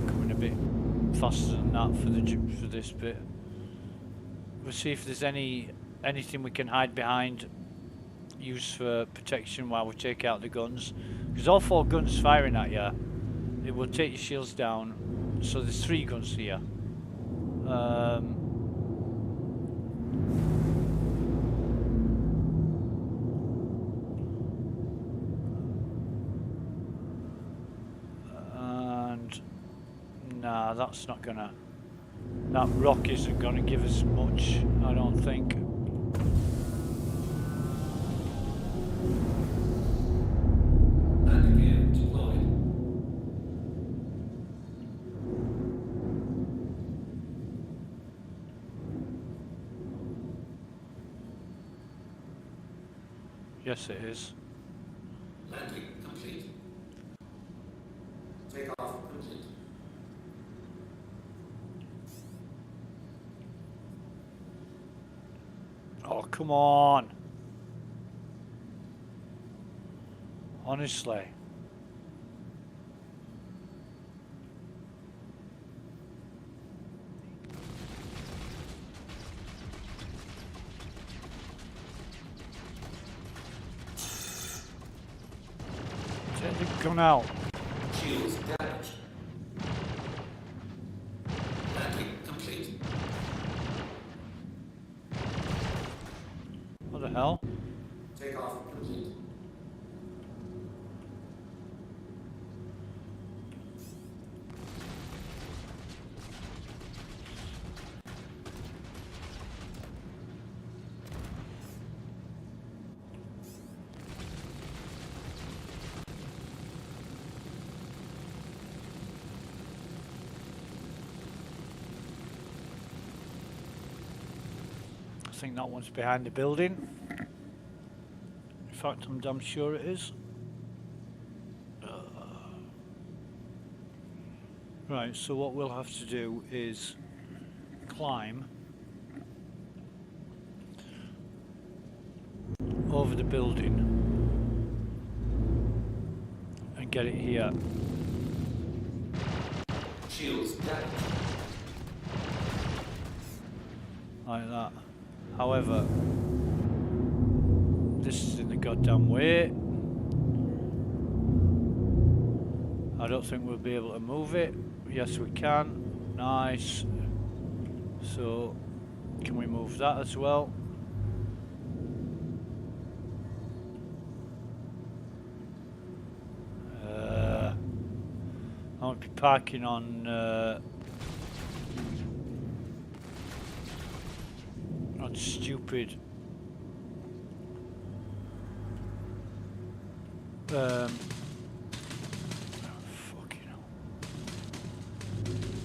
coming a bit faster than that for this bit. We'll see if there's anything we can hide behind, use for protection while we take out the guns. Because all 4 guns firing at you, it will take your shields down. So there's 3 guns here. Nah, that's not gonna... That rock isn't gonna give us much, I don't think. Yes, it is. Landing complete. Takeoff complete. Oh, come on. Honestly. Take the gun out. Shields damaged. Landing complete. What the hell? Takeoff complete. I think that one's behind the building. In fact, I'm damn sure it is. Right, so what we'll have to do is climb over the building and get it here. Shields damaged. Like that. However, this is in the goddamn way. I don't think we'll be able to move it. Yes, we can. Nice. So, can we move that as well? I'll be parking on stupid fucking hell.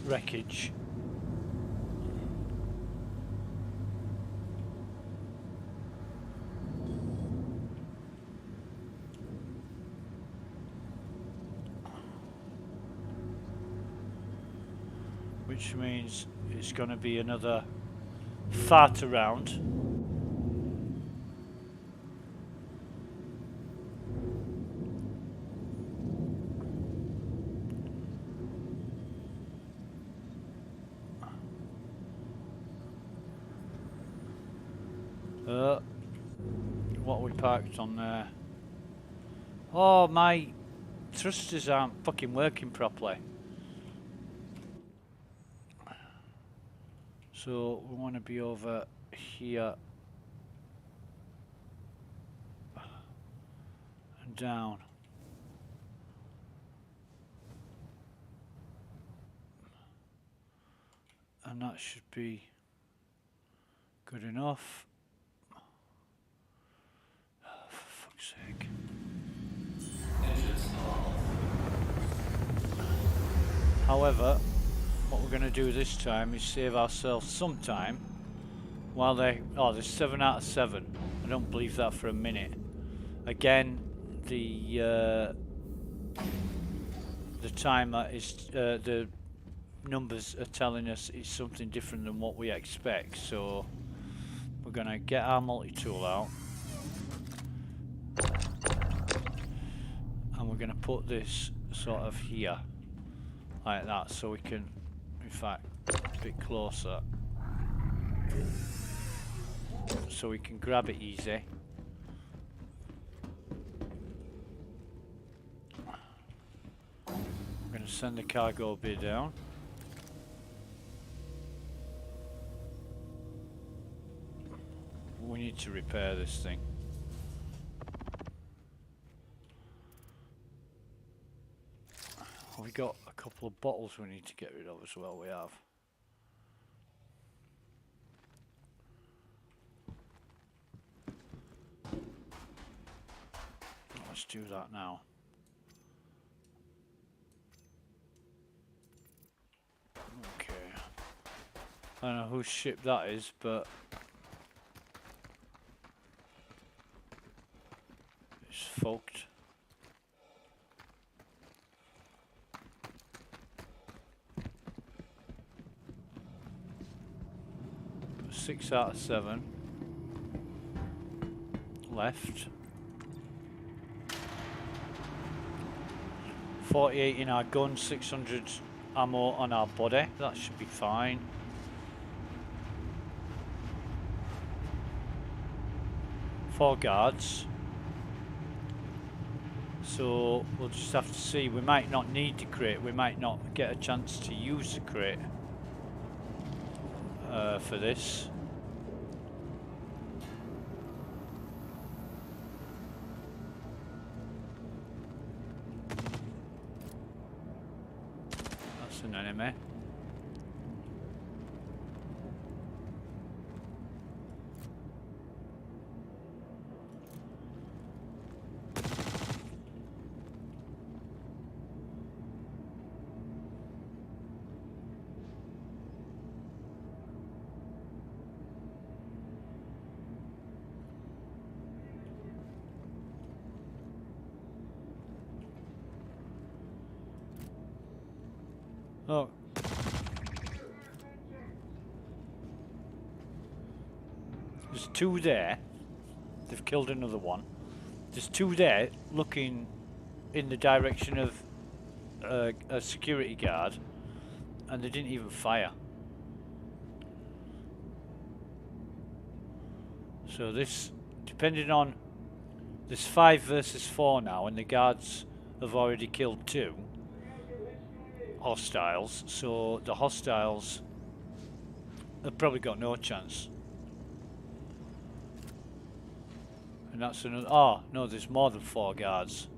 Wreckage. Which means it's going to be another fart around. What we parked on there? Oh, my thrusters aren't fucking working properly. So we want to be over here and down. And that should be good enough. Oh, for fuck's sake. Engines off. However, what we're going to do this time is save ourselves some time while they... Oh, there's 7 out of 7. I don't believe that for a minute. Again, the timer is... the numbers are telling us it's something different than what we expect, so we're going to get our multi-tool out and we're going to put this sort of here like that, so we can, in fact, a bit closer, so we can grab it easy. I'm going to send the cargo bay down. We need to repair this thing. We got a couple of bottles we need to get rid of as well. We have. Let's do that now. Okay. I don't know whose ship that is, but fucked. Six out of 7 left. 48 in our gun, 600 ammo on our body. That should be fine. Four guards. So we'll just have to see. We might not need the crate. We might not get a chance to use the crate for this. That's an enemy. Oh. There's two there. They've killed another one. There's two there looking in the direction of a security guard, and they didn't even fire. So this, depending on, there's 5 versus 4 now, and the guards have already killed 2 hostiles, so the hostiles have probably got no chance. And that's another, oh no, there's more than 4 guards.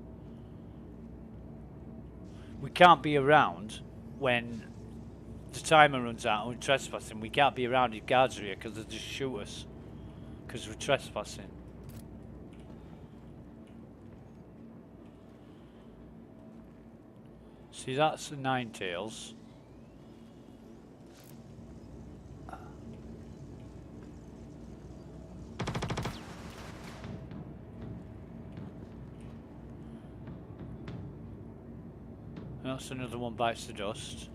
We can't be around when the timer runs out and we're trespassing. We can't be around if guards are here because they'll just shoot us because we're trespassing. See, that's the 9 tails. That's another one bites the dust.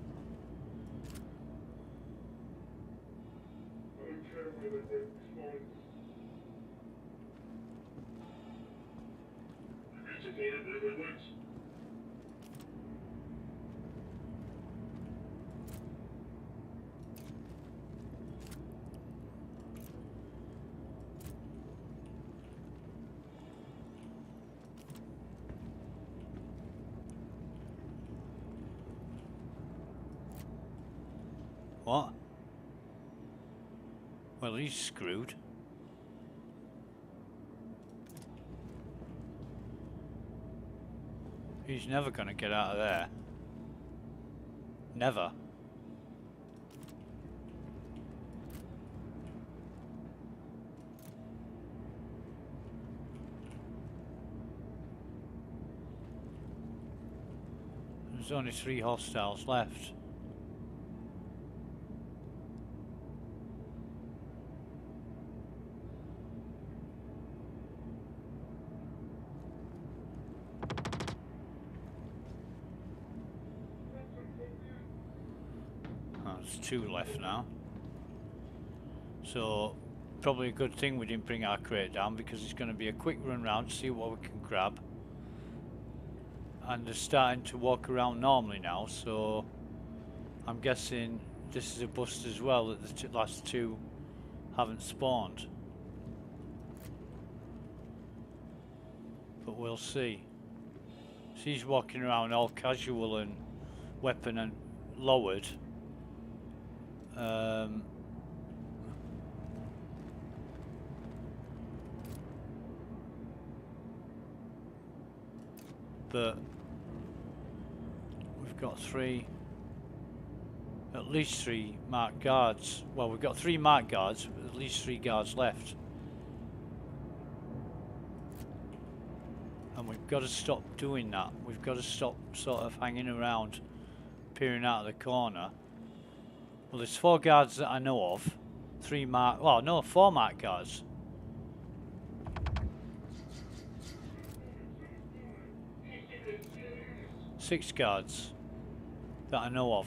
What? Well, he's screwed. He's never gonna get out of there. Never. There's only 3 hostiles left. There's 2 left now. So probably a good thing we didn't bring our crate down, because it's going to be a quick run round to see what we can grab. And they're starting to walk around normally now, so I'm guessing this is a bust as well, that the last 2 haven't spawned. But we'll see. She's walking around all casual and weapon and lowered. But we've got 3, at least 3 marked guards. Well, we've got 3 marked guards, but at least 3 guards left. And we've got to stop doing that. We've got to stop sort of hanging around, peering out of the corner. Well, there's 4 guards that I know of. 3 marked, well no, 4 marked guards. 6 guards that I know of.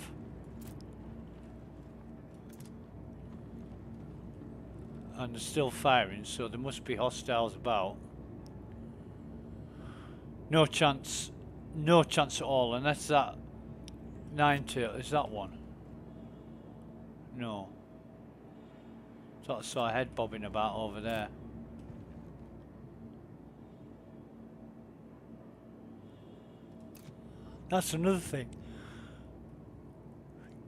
And they're still firing, so there must be hostiles about. No chance at all, unless that 9-tail, is that one? No. Thought I saw a head bobbing about over there. That's another thing.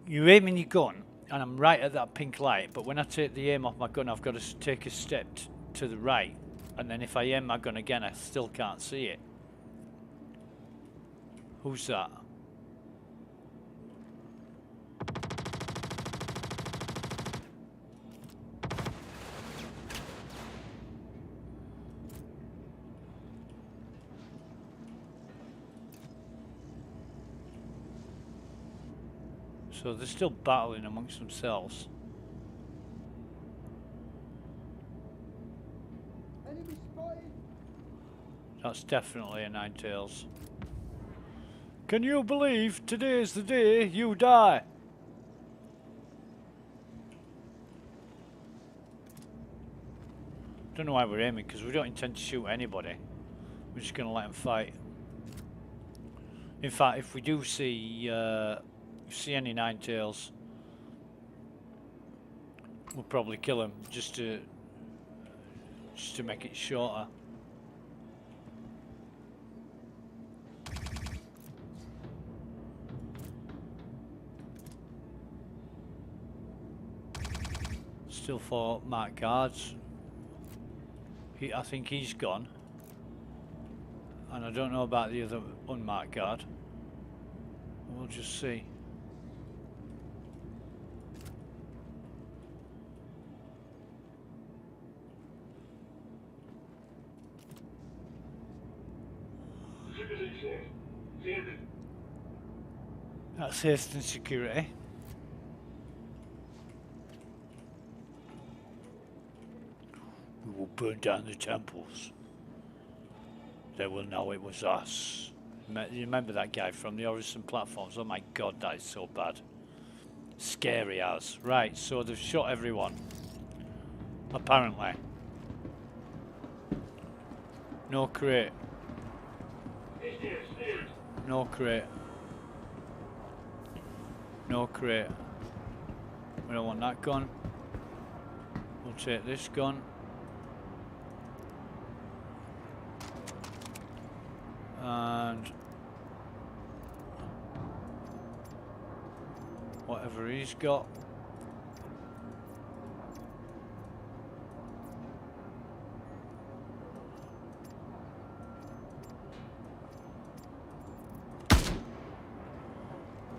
You're aiming your gun, and I'm right at that pink light, but when I take the aim off my gun, I've got to take a step to the right, and then if I aim my gun again, I still can't see it. Who's that? So they're still battling amongst themselves. Enemy spotted. That's definitely a 9-tails. Can you believe today's the day you die? Don't know why we're aiming, because we don't intend to shoot anybody. We're just going to let them fight. In fact, if we do see any 9-tails, we'll probably kill them just to make it shorter. Still 4 marked guards. I think he's gone. And I don't know about the other unmarked guard. We'll just see. Citizenship. That's haste and security. We will burn down the temples. They will know it was us. You remember that guy from the Horizon platforms? Oh my god, that is so bad. Scary as. Right, so they've shot everyone. Apparently. No crate. No crate. No crate. We don't want that gun. We'll take this gun. And whatever he's got.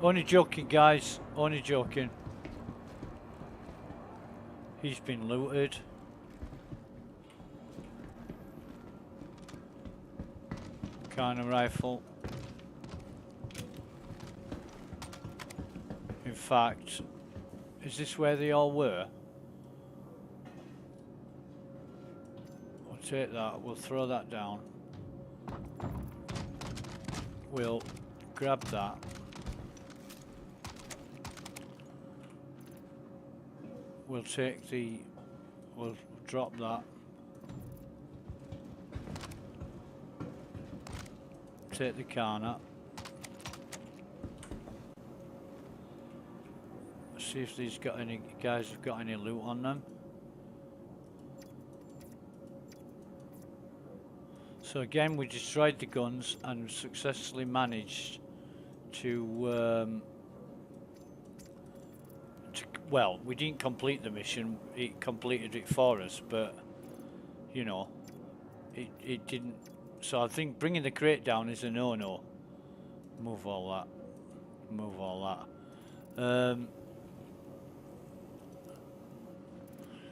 Only joking, guys. Only joking. He's been looted. Kind of rifle. In fact, is this where they all were? We'll take that. We'll throw that down. We'll grab that. We'll take the... We'll drop that. Take the corner. See if these guys have got any loot on them. So again, we destroyed the guns and successfully managed to well, we didn't complete the mission, it completed it for us, but you know, it didn't. So I think bringing the crate down is a no-no. Move all that. Move all that.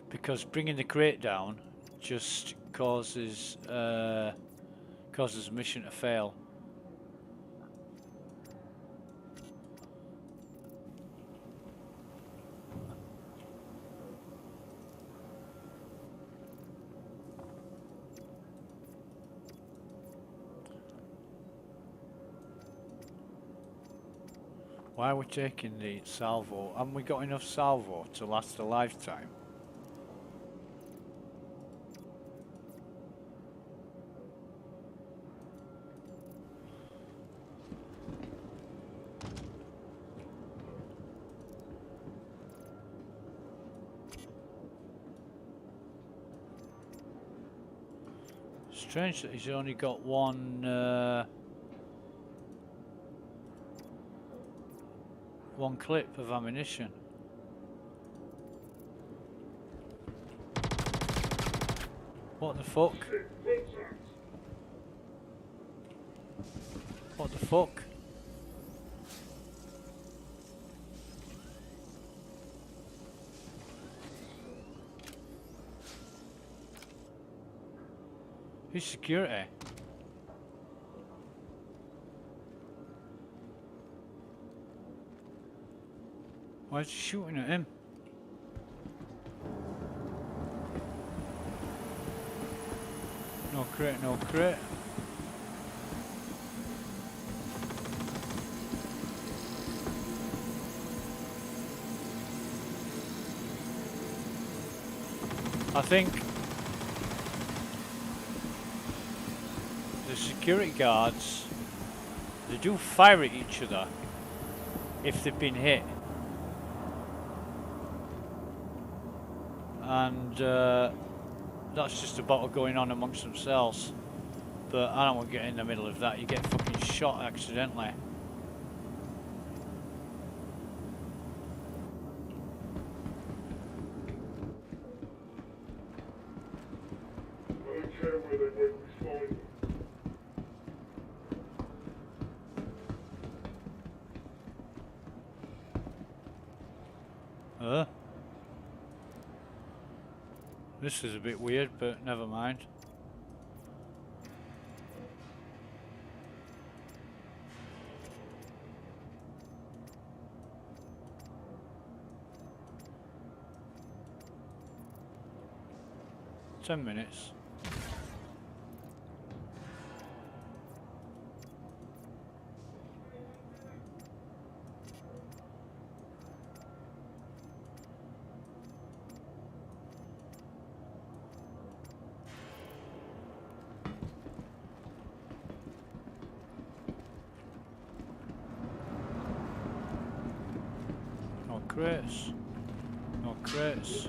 Because bringing the crate down just causes the mission to fail. Why are we taking the salvo? Haven't we got enough salvo to last a lifetime? Strange that he's only got one clip of ammunition. What the fuck? What the fuck? Who's security? Why is he shooting at him? No crate, no crate. I think the security guards, they do fire at each other if they've been hit. And that's just a battle going on amongst themselves. But I don't want to get in the middle of that. You get fucking shot accidentally. I don't care where they went, we find them. This is a bit weird, but never mind. Ten minutes. No crates. No crates.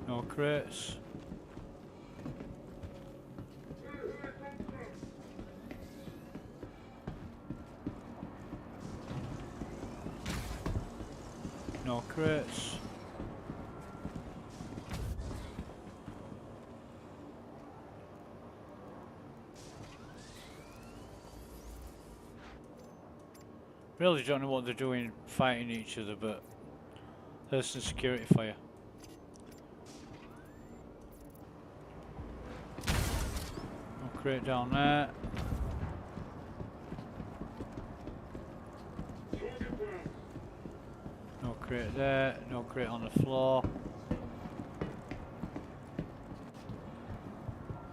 No crates. No crates. Really don't know what they're doing fighting each other, but there's some security fire. No crate down there. No crate there, no crate on the floor.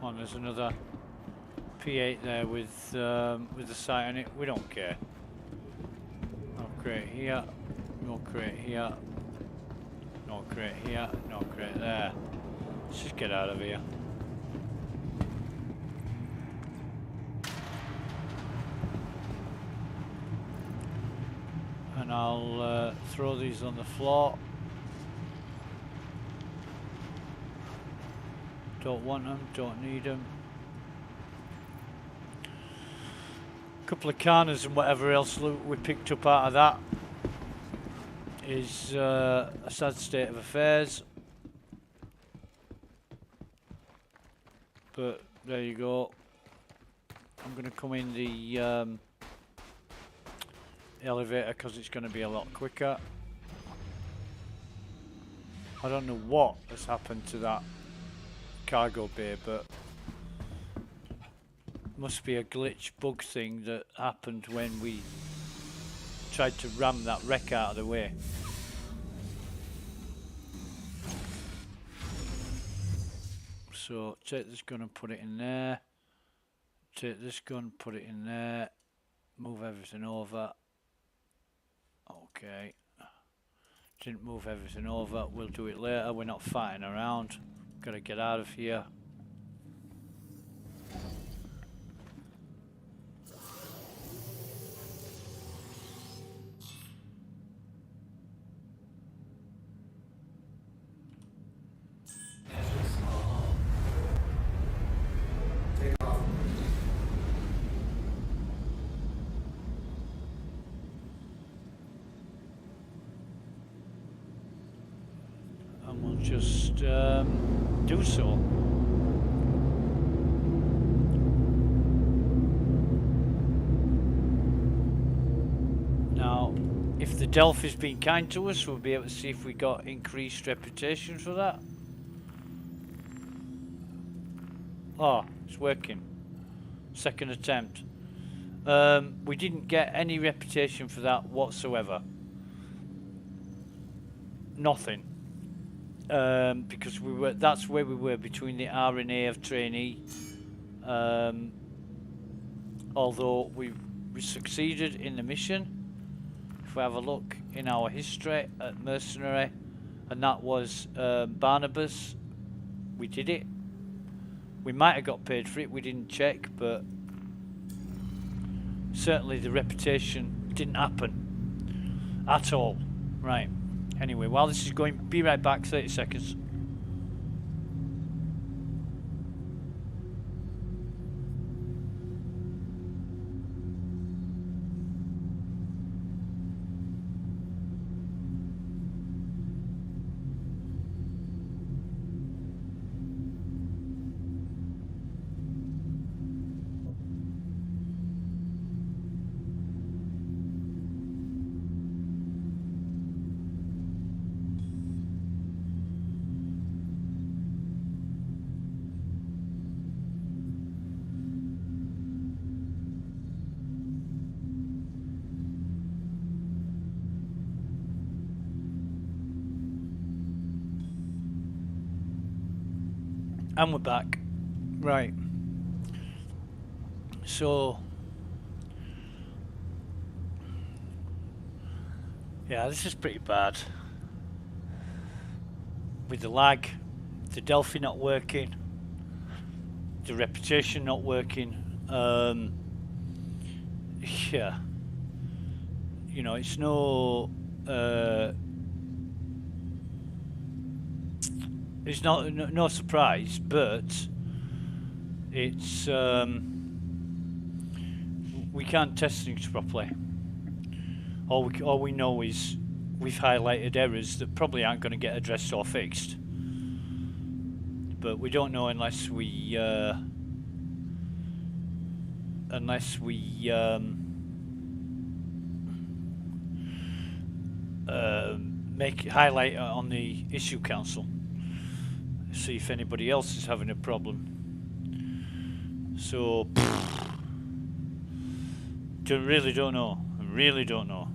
Oh, and there's another P8 there with the sight on it. We don't care. No crate here, no crate here, no crate here, no crate there. Let's just get out of here. And I'll throw these on the floor. Don't want them, don't need them. Couple of carners and whatever else loot we picked up out of that is a sad state of affairs. But there you go. I'm going to come in the elevator because it's going to be a lot quicker. I don't know what has happened to that cargo bay, but must be a glitch bug thing that happened when we tried to ram that wreck out of the way. So take this gun and put it in there. Take this gun, put it in there. Move everything over. Okay. Didn't move everything over. We'll do it later. We're not fighting around. Gotta get out of here. Engines all. Take off complete. And we'll just do so. Now, if the Delphi's been kind to us, we'll be able to see if we got increased reputation for that. Oh, it's working. Second attempt. We didn't get any reputation for that whatsoever. Nothing. Because we were, that's where we were between the R and A of trainee. Although we succeeded in the mission. If we have a look in our history at mercenary, and that was Barnabas, we did it. We might have got paid for it, we didn't check, but certainly the reputation didn't happen at all. Right. Anyway, while this is going, be right back, 30 seconds. And we're back. Right. So, yeah, this is pretty bad. With the lag, the Delphi not working, the reputation not working. Yeah. You know, it's no... it's not no surprise, but it's we can't test things properly. All we know is we've highlighted errors that probably aren't going to get addressed or fixed, but we don't know unless we highlight it on the issue council. See if anybody else is having a problem. So, really don't know. Really don't know.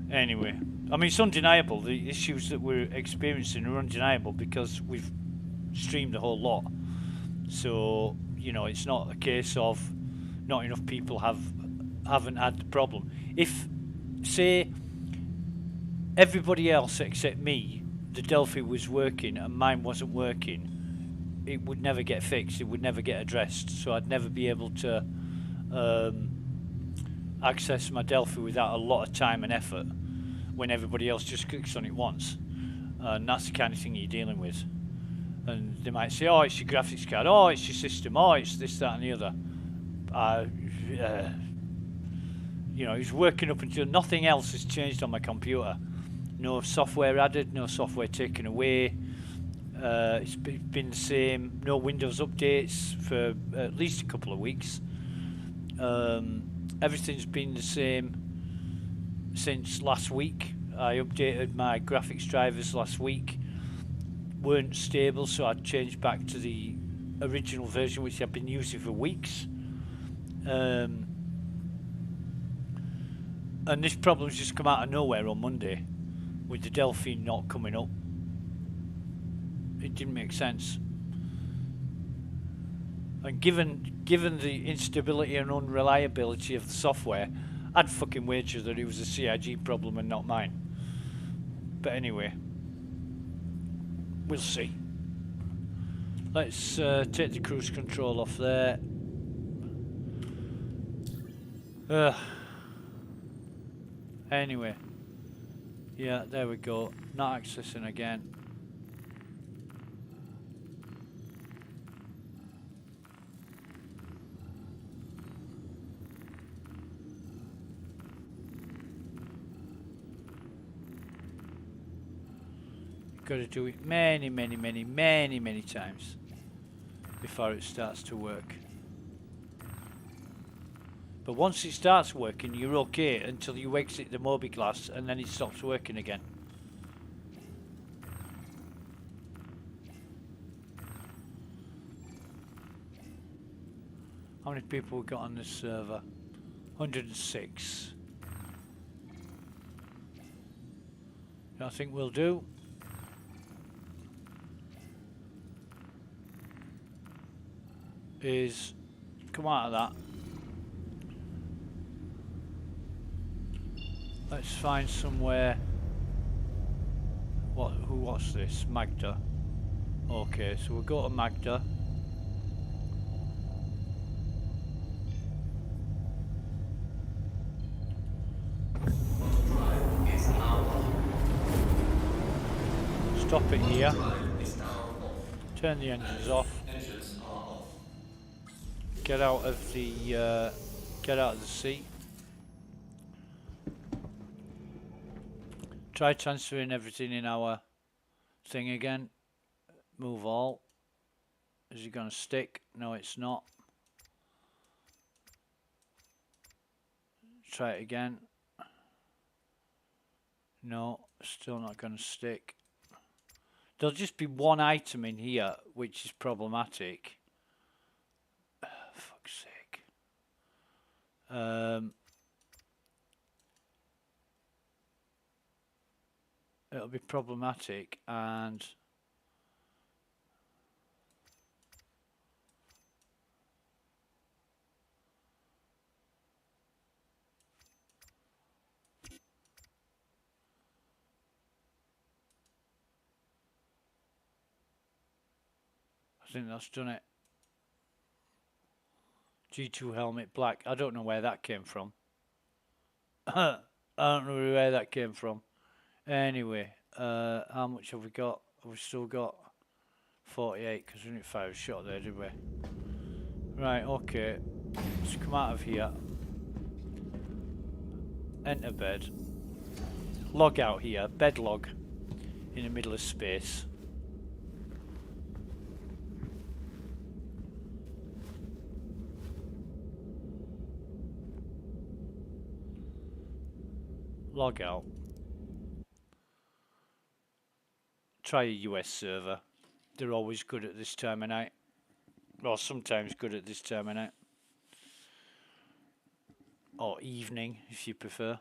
Anyway, I mean, it's undeniable. The issues that we're experiencing are undeniable because we've streamed the whole lot. So, you know, it's not a case of not enough people haven't had the problem. If, say, everybody else except me, the Delphi was working and mine wasn't working, it would never get fixed, it would never get addressed, so I'd never be able to access my Delphi without a lot of time and effort when everybody else just clicks on it once. And that's the kind of thing you're dealing with. And they might say, oh, it's your graphics card, oh, it's your system, oh, it's this, that and the other. You know, it's working up until nothing else has changed on my computer. No software added, no software taken away. It's been the same. No Windows updates for at least a couple of weeks. Everything's been the same since last week. I updated my graphics drivers last week. Weren't stable, so I changed back to the original version, which I've been using for weeks. And this problem's just come out of nowhere on Monday, with the Delphi not coming up. It didn't make sense. And given the instability and unreliability of the software, I'd fucking wager that it was a CIG problem and not mine. But anyway, we'll see. Let's take the cruise control off there. Anyway, yeah, there we go. Not accessing again. Got to do it many times before it starts to work. But once it starts working, you're okay until you exit the Moby class and then it stops working again. How many people we got on this server? 106. I think we'll do. Is come out of that. Let's find somewhere. What's this? Magda. Okay, so we'll go to Magda. Stop it here. Turn the engines off. Get out of the seat. Try transferring everything in our thing again. Move all. Is it going to stick? No, it's not. Try it again. No, still not going to stick. There'll just be one item in here which is problematic. Fuck's sake. It'll be problematic and I think that's done it. G2 helmet black. I don't know where that came from. I don't know where that came from. Anyway, how much have we got? Have we still got 48 because we didn't fire a shot there, did we? Right, okay. Let's come out of here. Enter bed. Log out here. Bed log. In the middle of space. Log out. Try a US server. They're always good at this time of night. Or sometimes good at this time of night. Or evening, if you prefer.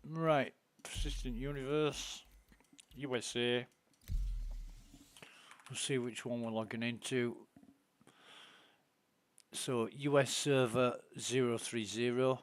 Right. Persistent Universe. USA. We'll see which one we're logging into. So US server 030.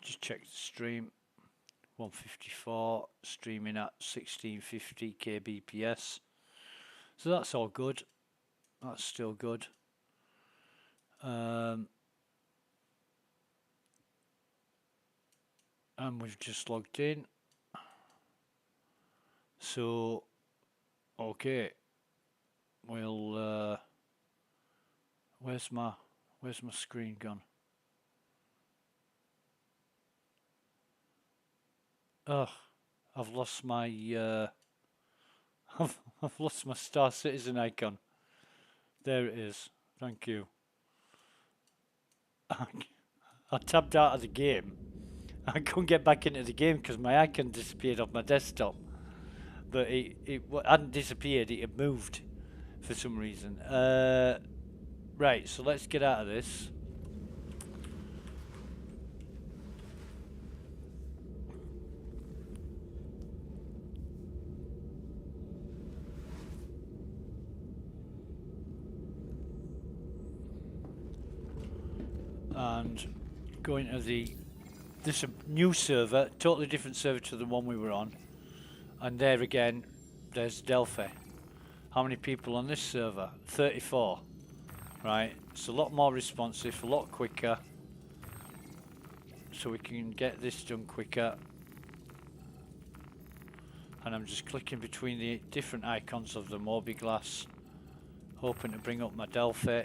Just check the stream. 154, streaming at 1650 kbps. So that's all good. That's still good. And we've just logged in. So, okay. We'll, where's my screen gone? Oh, I've lost my I've lost my Star Citizen icon. There it is. Thank you. I tabbed out of the game I couldn't get back into the game because my icon disappeared off my desktop. But it hadn't disappeared, it had moved for some reason. Right, so let's get out of this. And go into this a new server, totally different server to the one we were on. And there again, there's Delphi. How many people on this server? 34. Right, it's a lot more responsive, a lot quicker. So we can get this done quicker. And I'm just clicking between the different icons of the Mobiglass, hoping to bring up my Delphi.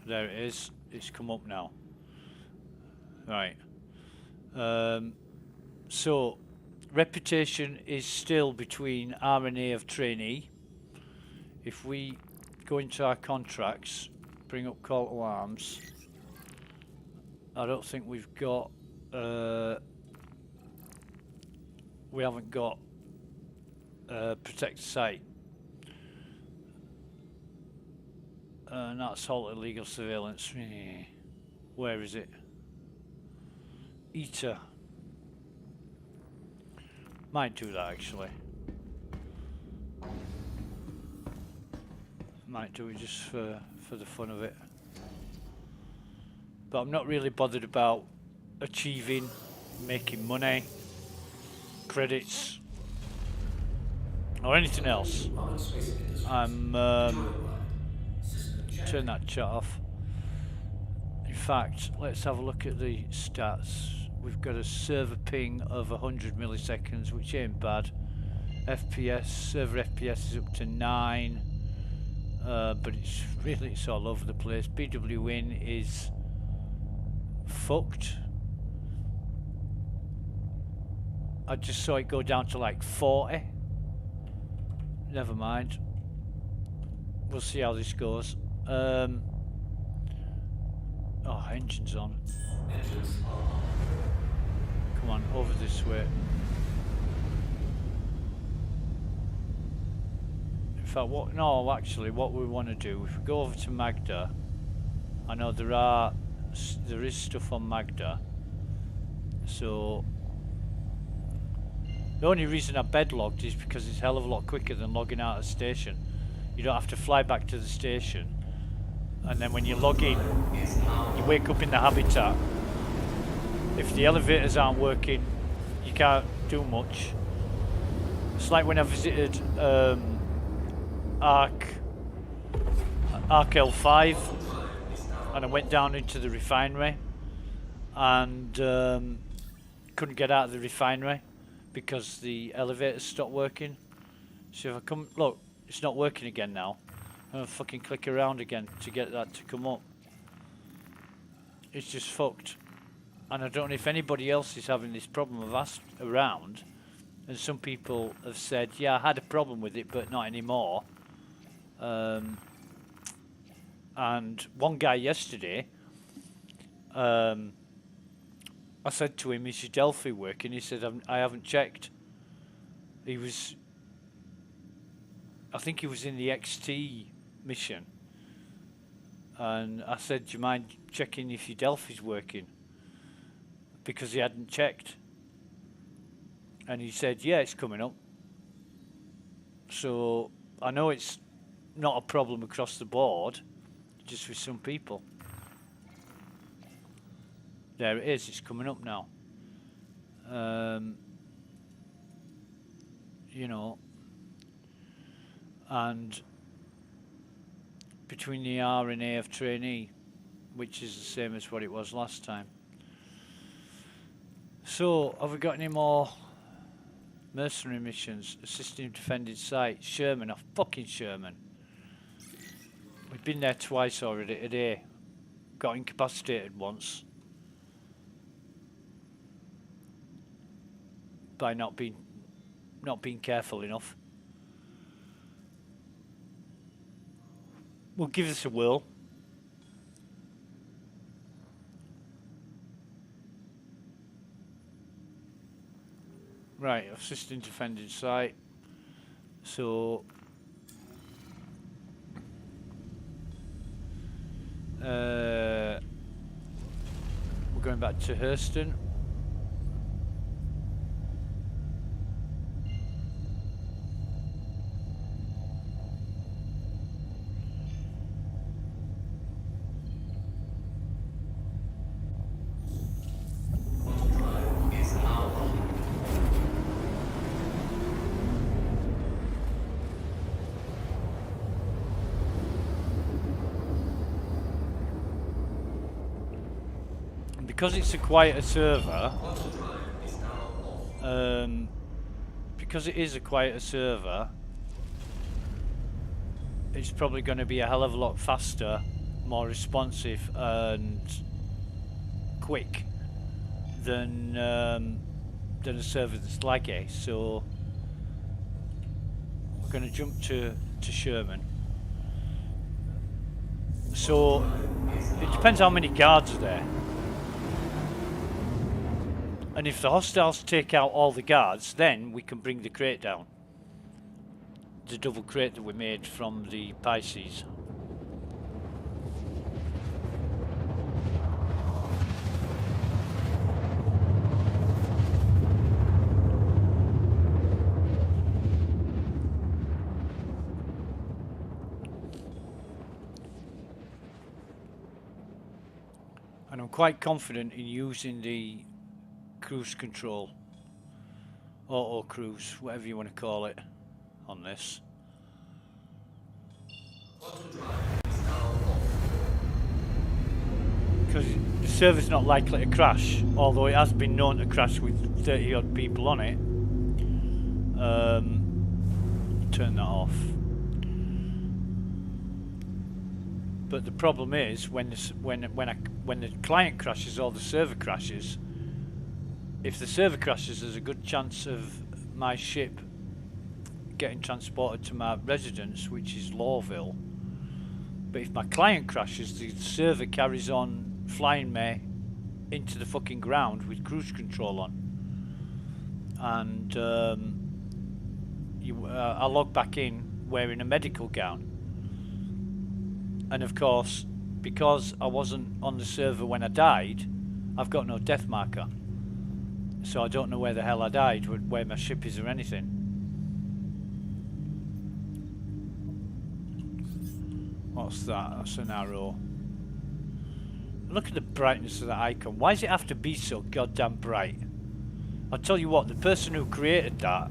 There it is, it's come up now. Right. So, reputation is still between RNA of trainee. If we go into our contracts, bring up call to arms, I don't think we've got, we haven't got protect site. And that's all illegal surveillance. Where is it? Eater. Might do that actually. Might do it just for the fun of it. But I'm not really bothered about achieving, making money, credits, or anything else. I'm turn that chat off. In fact, let's have a look at the stats. We've got a server ping of 100 milliseconds, which ain't bad. FPS, server FPS is up to 9, but it's all over the place. BW in is fucked. I just saw it go down to like 40. Never mind. We'll see how this goes. Oh, engine's on. Come on, over this way. In fact, what we want to do, if we go over to Magda, I know there is stuff on Magda. So the only reason I bed logged is because it's a hell of a lot quicker than logging out of the station. You don't have to fly back to the station, and then when you log in, you wake up in the habitat. If the elevators aren't working, you can't do much. It's like when I visited Arc L5, and I went down into the refinery, and couldn't get out of the refinery because the elevators stopped working. So if I come, look, it's not working again now. I'm gonna fucking click around again to get that to come up. It's just fucked. And I don't know if anybody else is having this problem. I've asked around, and some people have said, yeah, I had a problem with it, but not anymore. And one guy yesterday, I said to him, is your Delphi working? He said, I haven't checked. I think he was in the XT mission. And I said, do you mind checking if your Delphi's working? Because he hadn't checked. And he said, yeah, it's coming up. So I know it's not a problem across the board, just with some people. There it is, it's coming up now. You know, and between the R and A of trainee, which is the same as what it was last time. So, have we got any more mercenary missions? Assisting defending site. Sherman, fucking Sherman. We've been there twice already today. Got incapacitated once. By not being careful enough. We'll give this a whirl. Right, assisting defending site. So we're going back to Hurston. Because it's a quieter server, because it is a quieter server, it's probably going to be a hell of a lot faster, more responsive and quick than a server that's laggy. So we're going to jump to Sherman. So it depends how many guards are there. And if the hostiles take out all the guards, then we can bring the crate down. The double crate that we made from the Pisces. And I'm quite confident in using the cruise control, auto cruise, whatever you want to call it, on this. Because the server's not likely to crash, although it has been known to crash with 30 odd people on it. Turn that off. But the problem is when the client crashes or the server crashes. If the server crashes, there's a good chance of my ship getting transported to my residence, which is Lawville. But if my client crashes, the server carries on flying me into the fucking ground with cruise control on. And I log back in wearing a medical gown. And of course, because I wasn't on the server when I died, I've got no death marker. So I don't know where the hell I died, where my ship is or anything. What's that? That's an arrow. Look at the brightness of that icon. Why does it have to be so goddamn bright? I'll tell you what, the person who created that,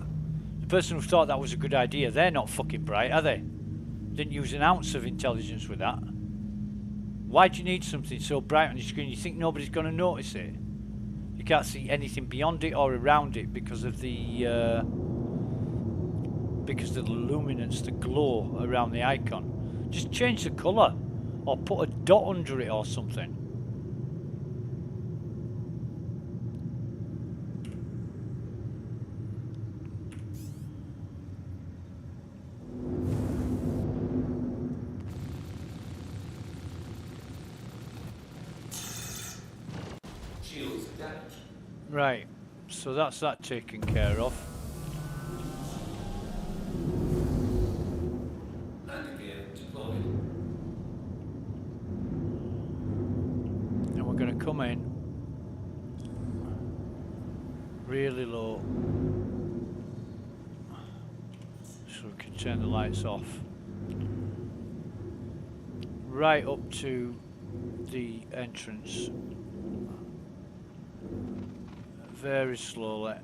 the person who thought that was a good idea, they're not fucking bright, are they? Didn't use an ounce of intelligence with that. Why do you need something so bright on your screen? You think nobody's going to notice it? You can't see anything beyond it or around it because of the luminance, the glow around the icon. Just change the colour or put a dot under it or something. Shields damaged. Right, so that's that taken care of. Landing gear deployed. And we're going to come in really low so we can turn the lights off. Right up to the entrance. Very slowly.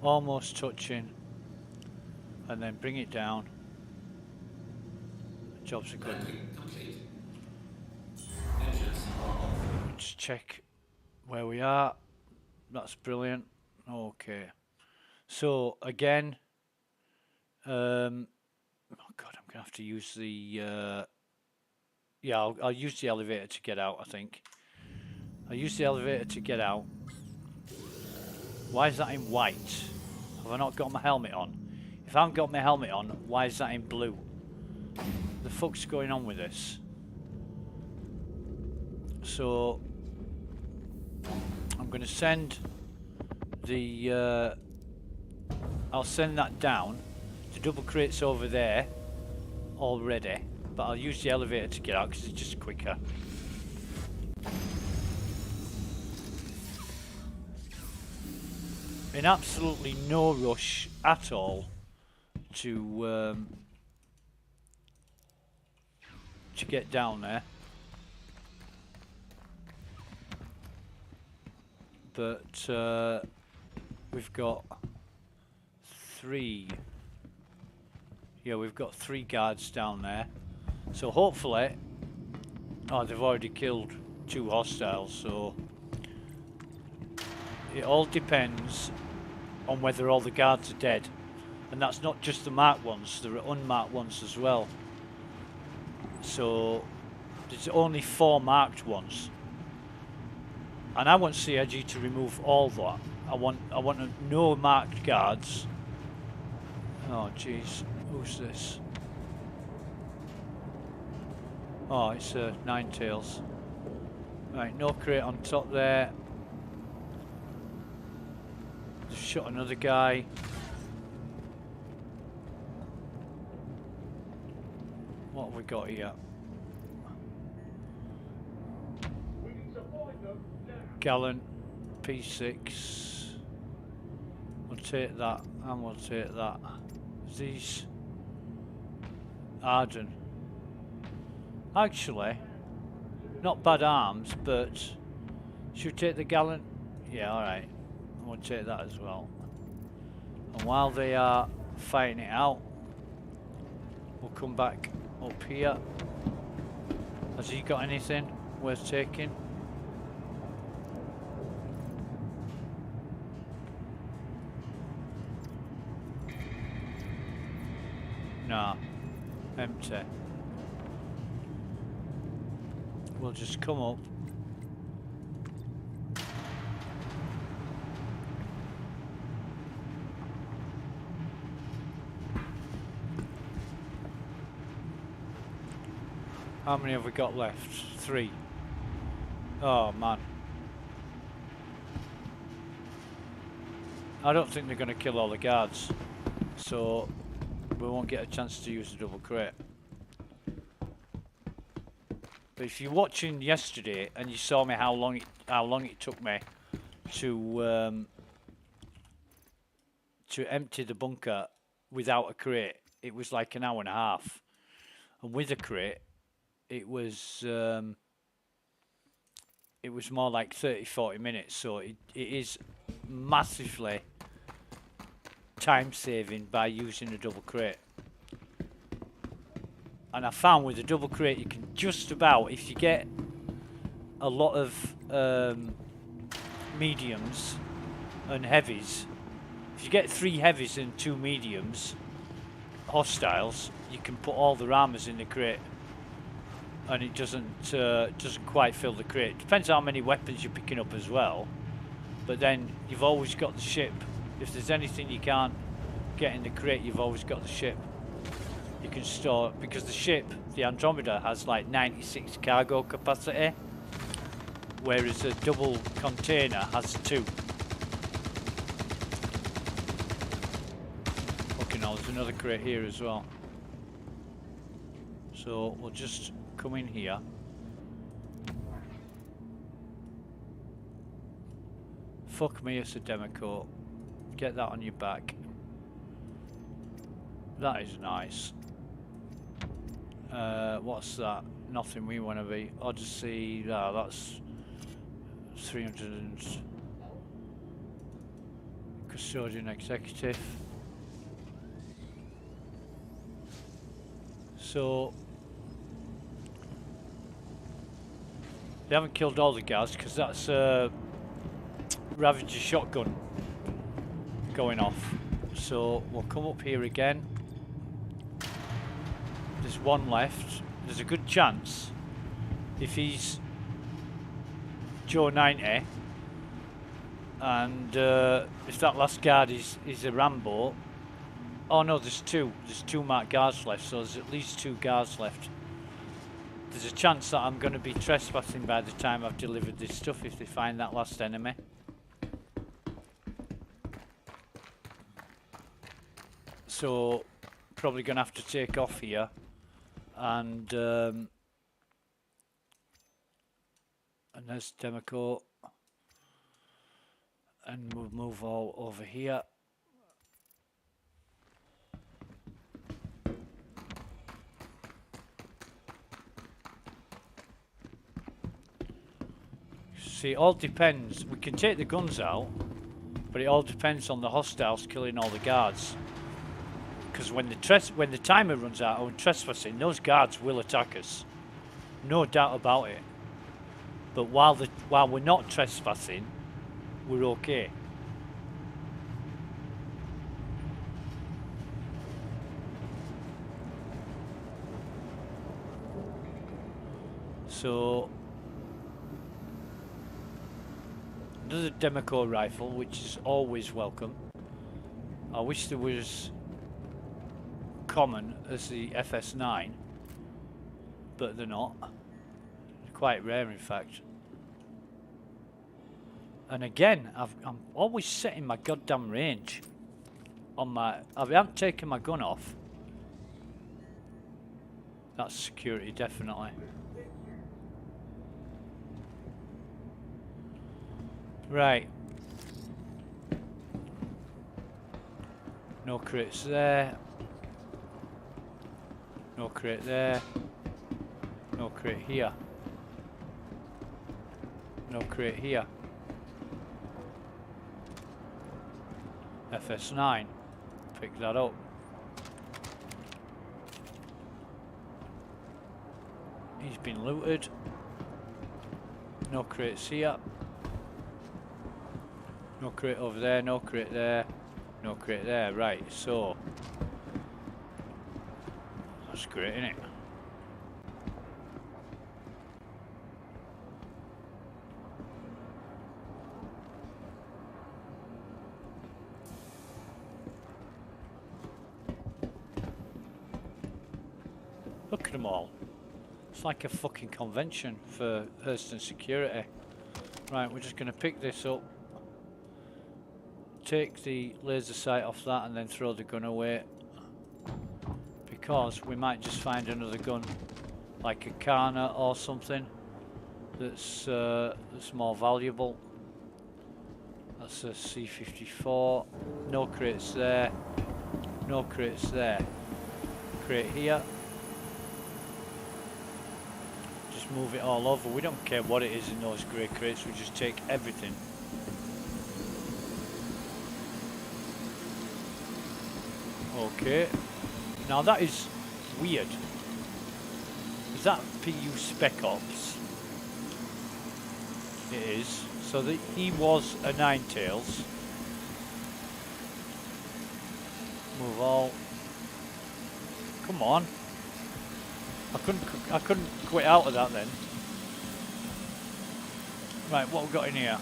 Almost touching. And then bring it down. Jobs are good. Landing complete. Engines are off. Just check where we are. That's brilliant. Okay. So again, oh God, I'm gonna have to use the. Yeah, I'll use the elevator to get out. I think. I'll use the elevator to get out. Why is that in white? Have I not got my helmet on? If I haven't got my helmet on, why is that in blue? The fuck's going on with this? So I'm going to send the... I'll send that down. The double crate's over there already, but I'll use the elevator to get out because it's just quicker. In absolutely no rush at all to get down there, but we've got three. Yeah, we've got 3 guards down there, so hopefully. Oh, they've already killed 2 hostiles, so it all depends on whether all the guards are dead. And that's not just the marked ones, there are unmarked ones as well. So there's only 4 marked ones. And I want CIG to remove all that. I want no marked guards. Oh jeez, who's this? Oh, it's Ninetails. Right, no crate on top there. Just shot another guy. What have we got here? Gallant, P6. We'll take that, and we'll take that. These Arden. Actually, not bad arms, but should we take the Gallant? Yeah, alright. We'll take that as well. And while they are fighting it out, we'll come back up here. Has he got anything worth taking? Nah, empty. We'll just come up. How many have we got left? 3. Oh man. I don't think they're going to kill all the guards, so we won't get a chance to use the double crate. But if you're watching yesterday and you saw me how long it took me to empty the bunker without a crate, it was like an hour and a half, and with a crate it was more like 30-40 minutes. So it is massively time saving by using a double crate. And I found with a double crate you can just about, if you get a lot of mediums and heavies, if you get 3 heavies and 2 mediums hostiles, you can put all the rammers in the crate, and it doesn't quite fill the crate. Depends how many weapons you're picking up as well, but then you've always got the ship. If there's anything you can't get in the crate, you've always got the ship. You can store, because the ship, the Andromeda, has like 96 cargo capacity, whereas a double container has 2. Fucking hell, there's another crate here as well. So we'll just come in here. Fuck me, it's a Democoat. Get that on your back. That is nice. What's that? Nothing we want to be. Odyssey. No, that's 300 and Custodian Executive. So they haven't killed all the guards because that's a Ravager shotgun going off. So we'll come up here again. There's 1 left. There's a good chance if he's Joe 90 and if that last guard is a Rambo. Oh no, there's 2. There's 2 marked guards left, so there's at least 2 guards left. There's a chance that I'm going to be trespassing by the time I've delivered this stuff if they find that last enemy. So, probably going to have to take off here and there's Demeco, and we'll move all over here. See, it all depends. We can take the guns out, but it all depends on the hostiles killing all the guards. Because when the timer runs out on trespassing, those guards will attack us, no doubt about it. But while we're not trespassing, we're okay. So another Demeco rifle, which is always welcome. I wish there was common as the FS9, but they're not. They're quite rare, in fact. And again, I'm always setting my goddamn range on my. I haven't taken my gun off. That's security, definitely. Right. No crates there. No crate there. No crate here. No crate here. FS9. Pick that up. He's been looted. No crates here. No crate over there, no crate there, no crate there. Right, so that's great, isn't it? Look at them all. It's like a fucking convention for Hurston security. Right, we're just going to pick this up. Take the laser sight off that and then throw the gun away, because we might just find another gun like a Kana or something that's more valuable. That's a C54. No crates there. No crates there. Crate here. Just move it all over. We don't care what it is in those grey crates. We just take everything. Okay, now that is weird. Is that PU Spec Ops? It is. So he was a Ninetails. Move all. Come on. I couldn't quit out of that then. Right, what have we got in here?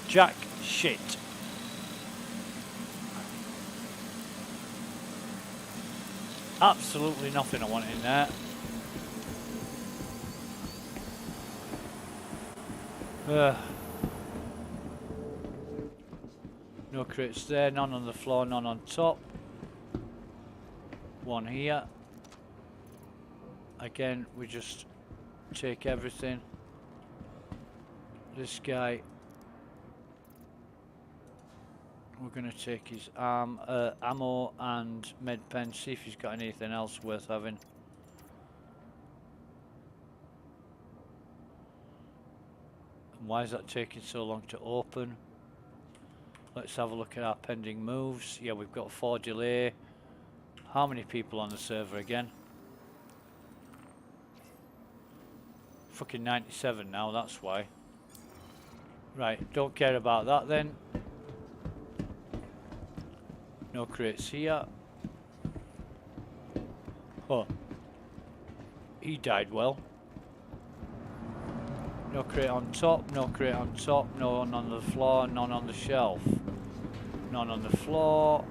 Jack shit. Absolutely nothing I want in there. No crates there, none on the floor, none on top. One here. Again, we just take everything. This guy, we're going to take his ammo and med pen, see if he's got anything else worth having. And why is that taking so long to open? Let's have a look at our pending moves. Yeah, we've got 4 delay. How many people on the server again? Fucking 97 now, that's why. Right, don't care about that then. No crates here. Oh. He died well. No crate on top, no crate on top, none on the floor, none on the shelf. None on the floor.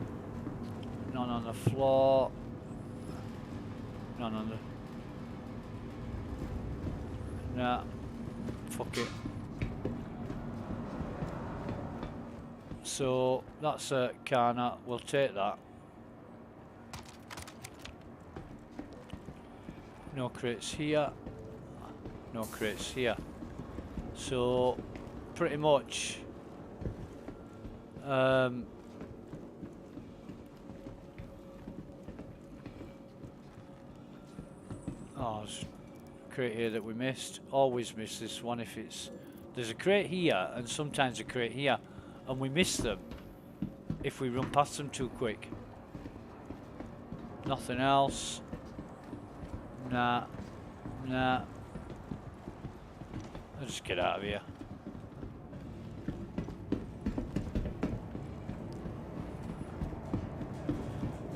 None on the floor. None None on the... Nah. Fuck it. So, that's a Karna. We'll take that. No crates here. No crates here. So, pretty much... oh, there's a crate here that we missed. Always miss this one if it's... There's a crate here and sometimes a crate here. And we miss them if we run past them too quick. Nothing else. Nah. Nah. I'll just get out of here.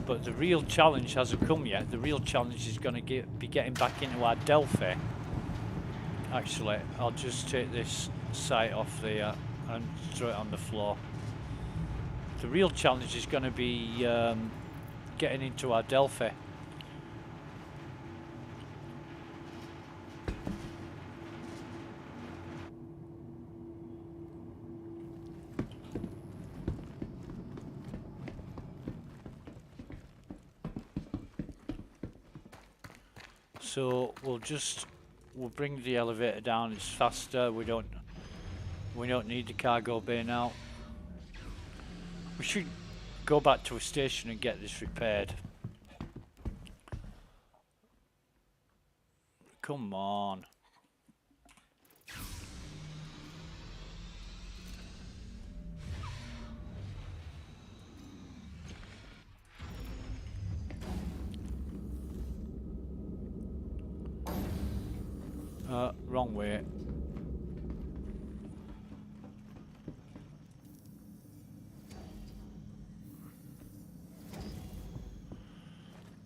But the real challenge hasn't come yet. The real challenge is going to be getting back into our Delphi. Actually, I'll just take this sight off there and throw it on the floor. The real challenge is going to be getting into our Delphi. So we'll bring the elevator down. It's faster. We don't need the cargo bay now. We should go back to a station and get this repaired. Come on. Wrong way.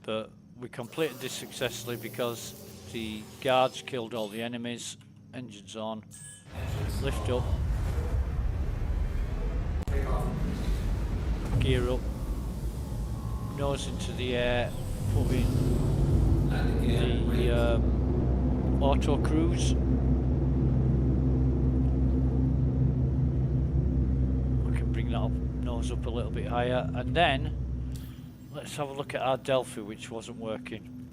But we completed this successfully because the guards killed all the enemies. Engines on. Lift up. Gear up. Nose into the air. Put in the auto cruise. We can bring that up, nose up a little bit higher, and then let's have a look at our Delphi, which wasn't working,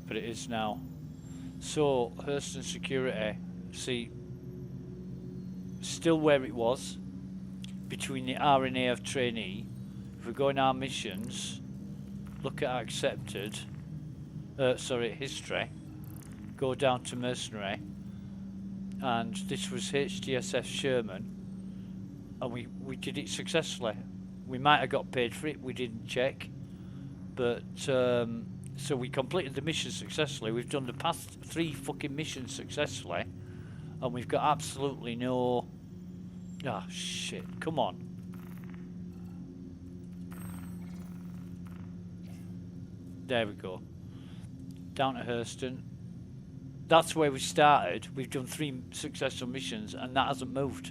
but it is now. So Hurston Security, see, still where it was between the RNA of trainee. If we go in our missions, look at accepted, history. Go down to mercenary, and this was HDSF Sherman, and we did it successfully. We might have got paid for it, we didn't check, but so we completed the mission successfully. We've done the past 3 fucking missions successfully, and we've got absolutely no... Ah, shit, come on. There we go. Down to Hurston. That's where we started. We've done 3 successful missions and that hasn't moved.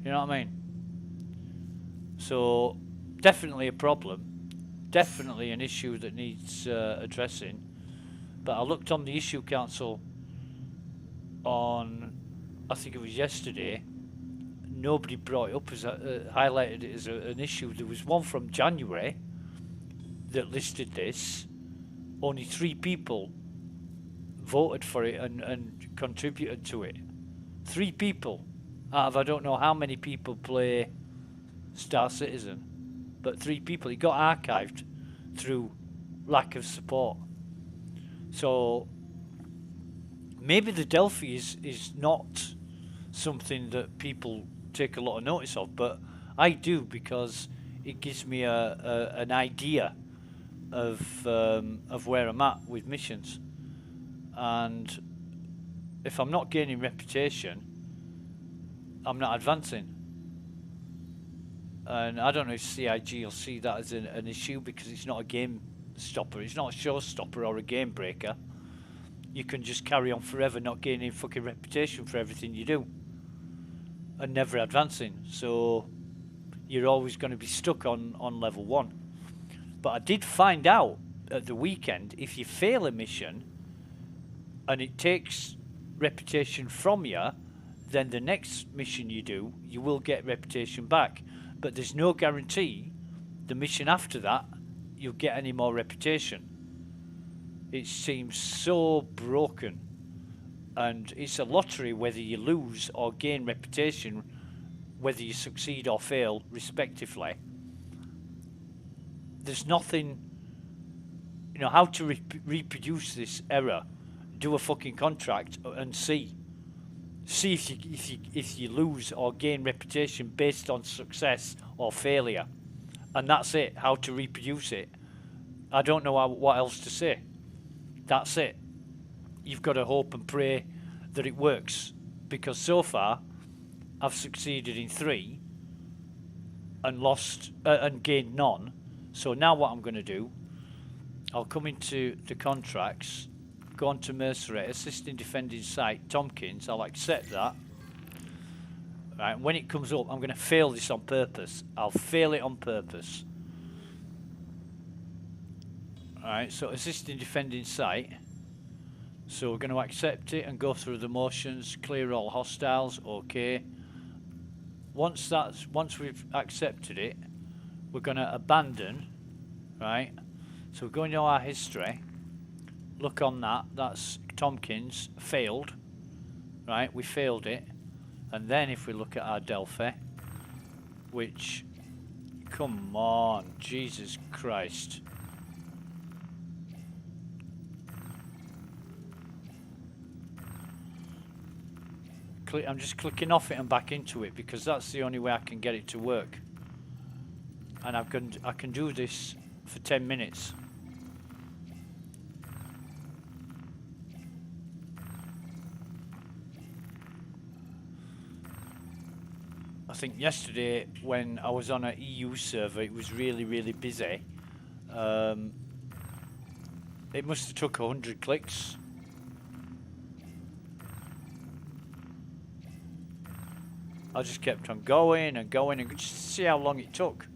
You know what I mean? So, definitely a problem. Definitely an issue that needs addressing. But I looked on the issue council on, I think it was yesterday. Nobody brought it up as highlighted it as an issue. There was one from January that listed this. Only 3 people voted for it and contributed to it. 3 people out of I don't know how many people play Star Citizen, but 3 people. It got archived through lack of support. So maybe the Delphi is not something that people take a lot of notice of, but I do, because it gives me an idea of where I'm at with missions. And if I'm not gaining reputation, I'm not advancing. And I don't know if CIG will see that as an issue, because it's not a game stopper. It's not a showstopper or a game breaker. You can just carry on forever not gaining fucking reputation for everything you do and never advancing. So you're always going to be stuck on level 1. But I did find out at the weekend, if you fail a mission and it takes reputation from you, then the next mission you do, you will get reputation back. But there's no guarantee the mission after that you'll get any more reputation. It seems so broken. And it's a lottery whether you lose or gain reputation, whether you succeed or fail, respectively. There's nothing, you know, how to reproduce this error. Do a fucking contract and see if you lose or gain reputation based on success or failure, and that's it. How to reproduce it. I don't know what else to say. That's it. You've got to hope and pray that it works, because so far I've succeeded in 3 and lost and gained none. So now what I'm going to do, I'll come into the contracts, go on to Mercenary, assisting defending site, Tompkins. I'll accept that. Right, and when it comes up, I'm going to fail this on purpose. I'll fail it on purpose. Alright, so assisting defending site. So we're going to accept it and go through the motions, clear all hostiles, okay. Once we've accepted it, we're going to abandon, right? So we're going to our history, look on that, that's Tompkins, failed, right? We failed it. And then if we look at our Delphi, which, come on, Jesus Christ. I'm just clicking off it and back into it because that's the only way I can get it to work. And I can do this for 10 minutes. I think yesterday when I was on an EU server, it was really, really busy. It must have took 100 clicks. I just kept on going and going and just to see how long it took.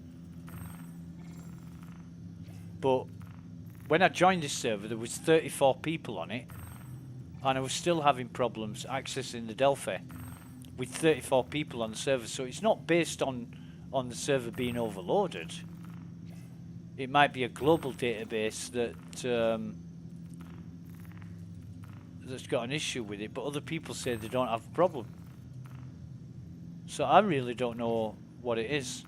But when I joined this server, there was 34 people on it, and I was still having problems accessing the Delphi with 34 people on the server. So it's not based on the server being overloaded. It might be a global database that's got an issue with it, but other people say they don't have a problem. So I really don't know what it is.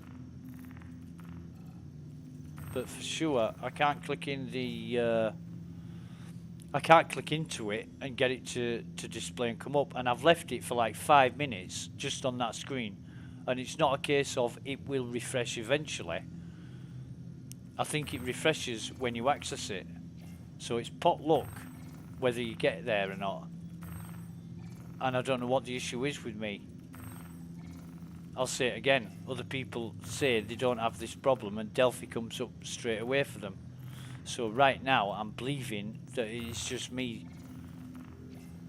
But for sure, I can't click in the I can't click into it and get it to display and come up. And I've left it for like 5 minutes just on that screen. And it's not a case of it will refresh eventually. I think it refreshes when you access it. So it's pot luck whether you get there or not. And I don't know what the issue is with me. I'll say it again. Other people say they don't have this problem and Delphi comes up straight away for them. So right now I'm believing that it's just me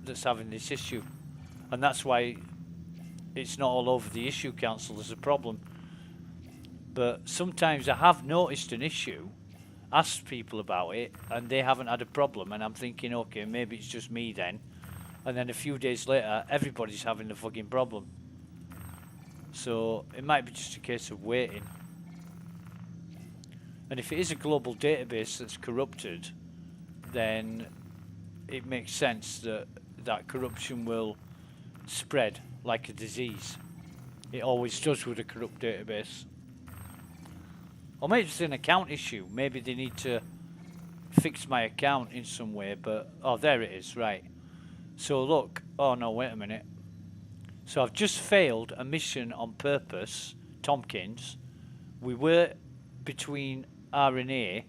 that's having this issue. And that's why it's not all over the issue council as a problem. But sometimes I have noticed an issue, asked people about it, and they haven't had a problem. And I'm thinking, okay, maybe it's just me then. And then a few days later, everybody's having the fucking problem. So it might be just a case of waiting. And if it is a global database that's corrupted, then it makes sense that that corruption will spread like a disease. It always does with a corrupt database. Or maybe it's an account issue. Maybe they need to fix my account in some way, but... Oh, there it is, right. So look... Oh, no, wait a minute. So I've just failed a mission on purpose, Tompkins. We were between R and A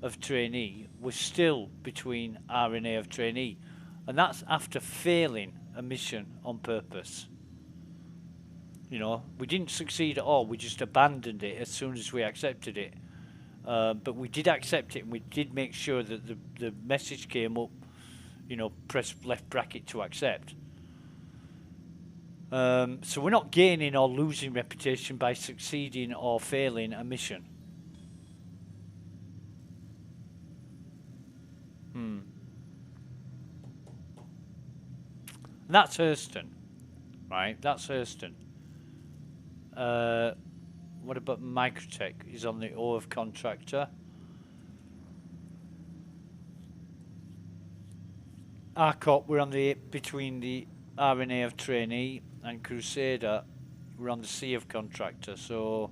of trainee. We're still between R and A of trainee. And that's after failing a mission on purpose. You know, we didn't succeed at all. We just abandoned it as soon as we accepted it. But we did accept it, and we did make sure that the message came up, you know, press left bracket to accept. So we're not gaining or losing reputation by succeeding or failing a mission. And that's Hurston, right? That's Hurston. What about Microtech? He's on the O of contractor. Arcop, we're on the between the RNA of trainee, and Crusader, we're on the C of contractor. So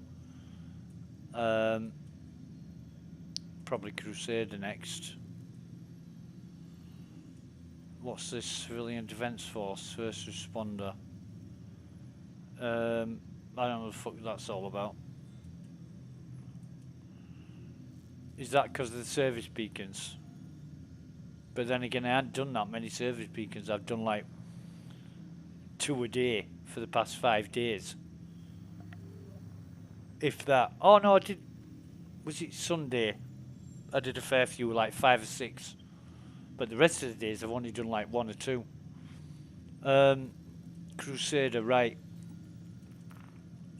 probably Crusader next. What's this? Civilian Defence Force, first responder. I don't know what the fuck that's all about. Is that because of the service beacons? But then again, I hadn't done that many service beacons. I've done like 2 a day for the past 5 days. If that. Oh no, I did. Was it Sunday? I did a fair few, like 5 or 6. But the rest of the days I've only done like 1 or 2. Crusader, right.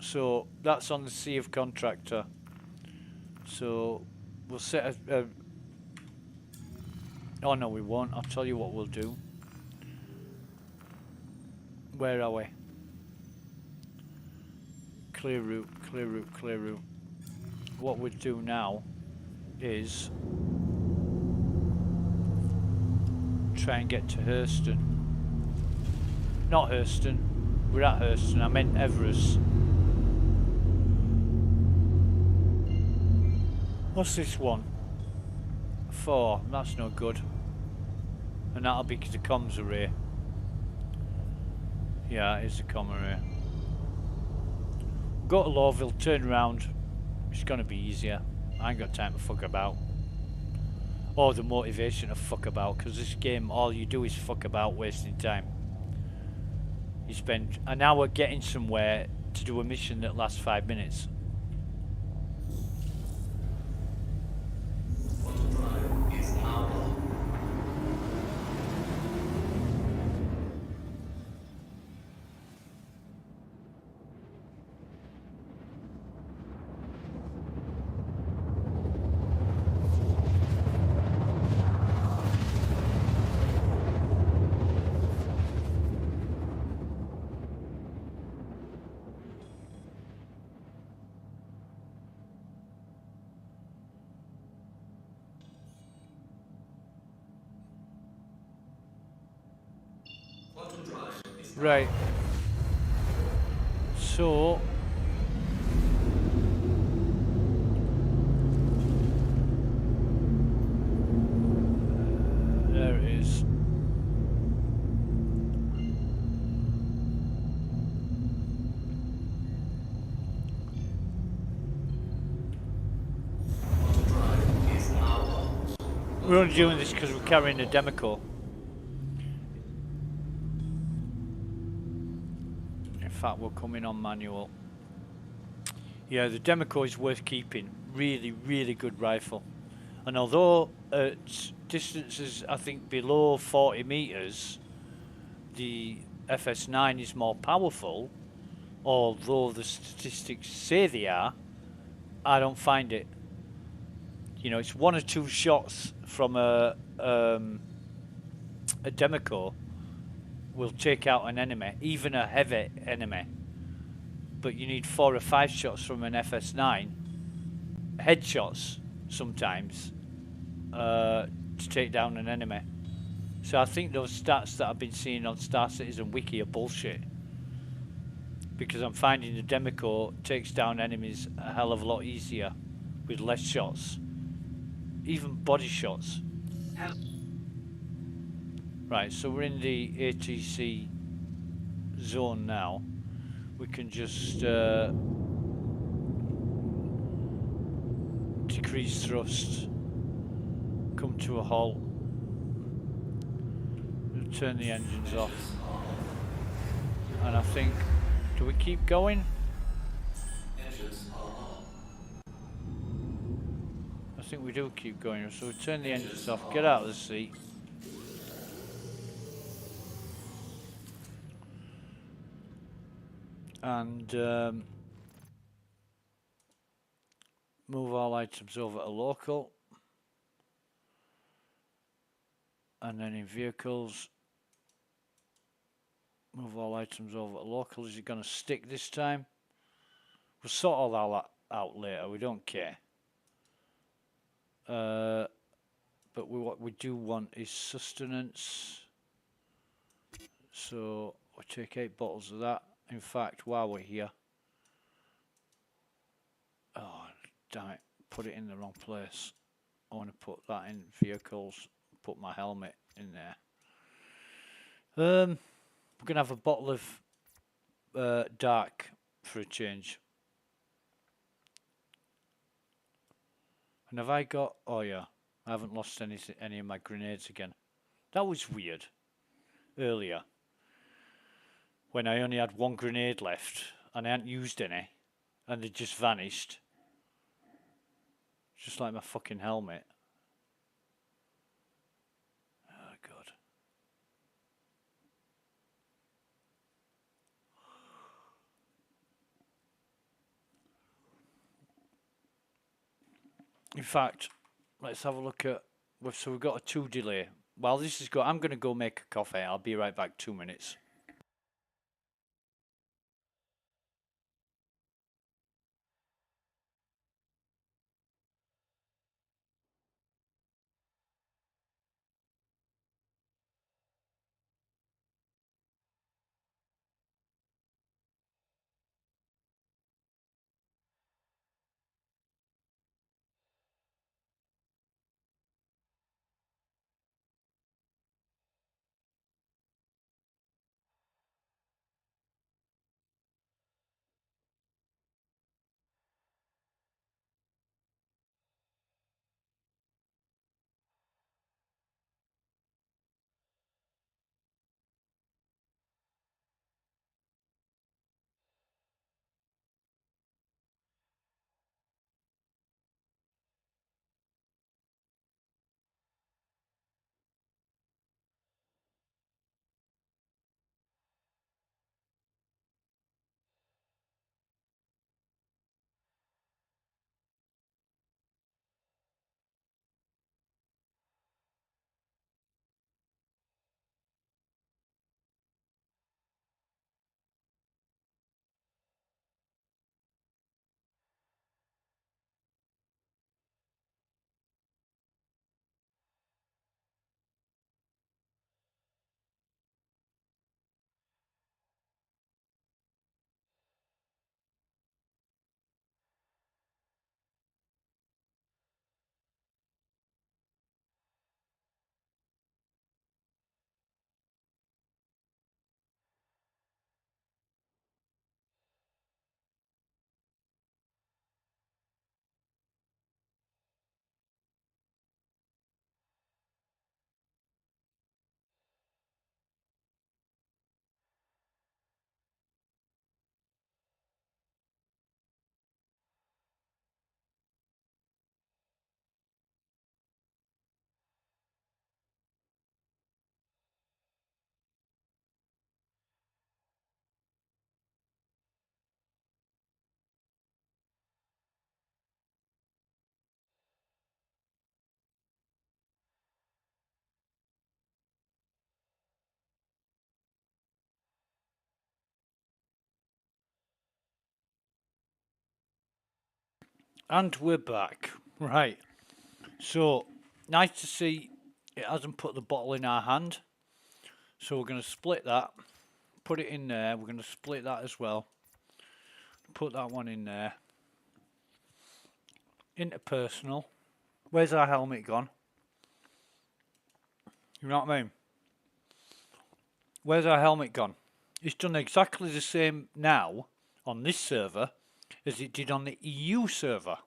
So that's on the Sea of Contractor. So we'll set a oh no, we won't. I'll tell you what we'll do. Where are we? Clear route, clear route, clear route. What we'll do now is try and get to Hurston. Not Hurston. We're at Hurston. I meant Everest. What's this one? 4. That's no good. And that'll be because the comms array. Yeah, it's the comm array. Go to Lawville, turn around. It's gonna be easier. I ain't got time to fuck about. Or the motivation to fuck about, because this game, all you do is fuck about, wasting time. You spend an hour getting somewhere to do a mission that lasts 5 minutes. Right. So there it is. We're only doing this because we're carrying a Demico. In fact, we're coming on manual. Yeah, the Demico is worth keeping. Really, really good rifle. And although at distances, I think, below 40 meters, the FS9 is more powerful, although the statistics say they are, I don't find it. You know, it's 1 or 2 shots from a Demico will take out an enemy, even a heavy enemy. But you need 4 or 5 shots from an FS9, headshots sometimes, to take down an enemy. So I think those stats that I've been seeing on Star Citizen Wiki are bullshit. Because I'm finding the Demico takes down enemies a hell of a lot easier with less shots. Even body shots. Right, so we're in the ATC zone now. We can just decrease thrust, come to a halt, we'll turn the engines off, and I think, do we keep going? Engines are on. I think we do keep going, so we turn the engines off, get out of the seat. And move all items over to local. And then in vehicles, Move all items over to local. Is it going to stick this time? We'll sort all that out later. We don't care. But what we do want is sustenance. So we'll take 8 bottles of that. In fact, while we're here, oh damn it, put it in the wrong place. I want to put that in vehicles. Put my helmet in there. We're gonna have a bottle of dark for a change. And have I got? Oh yeah, I haven't lost any of my grenades again. That was weird. Earlier, when I only had 1 grenade left and I hadn't used any, and they just vanished. Just like my fucking helmet. Oh god. In fact, let's have a look at. So we've got a 2 delay. While this is I'm going to go make a coffee. I'll be right back. 2 minutes. And we're back. Right. So, nice to see it hasn't put the bottle in our hand. So we're going to split that. Put it in there. We're going to split that as well. Put that one in there. Into personal. Where's our helmet gone? You know what I mean? Where's our helmet gone? It's done exactly the same now on this server as it did on the EU server.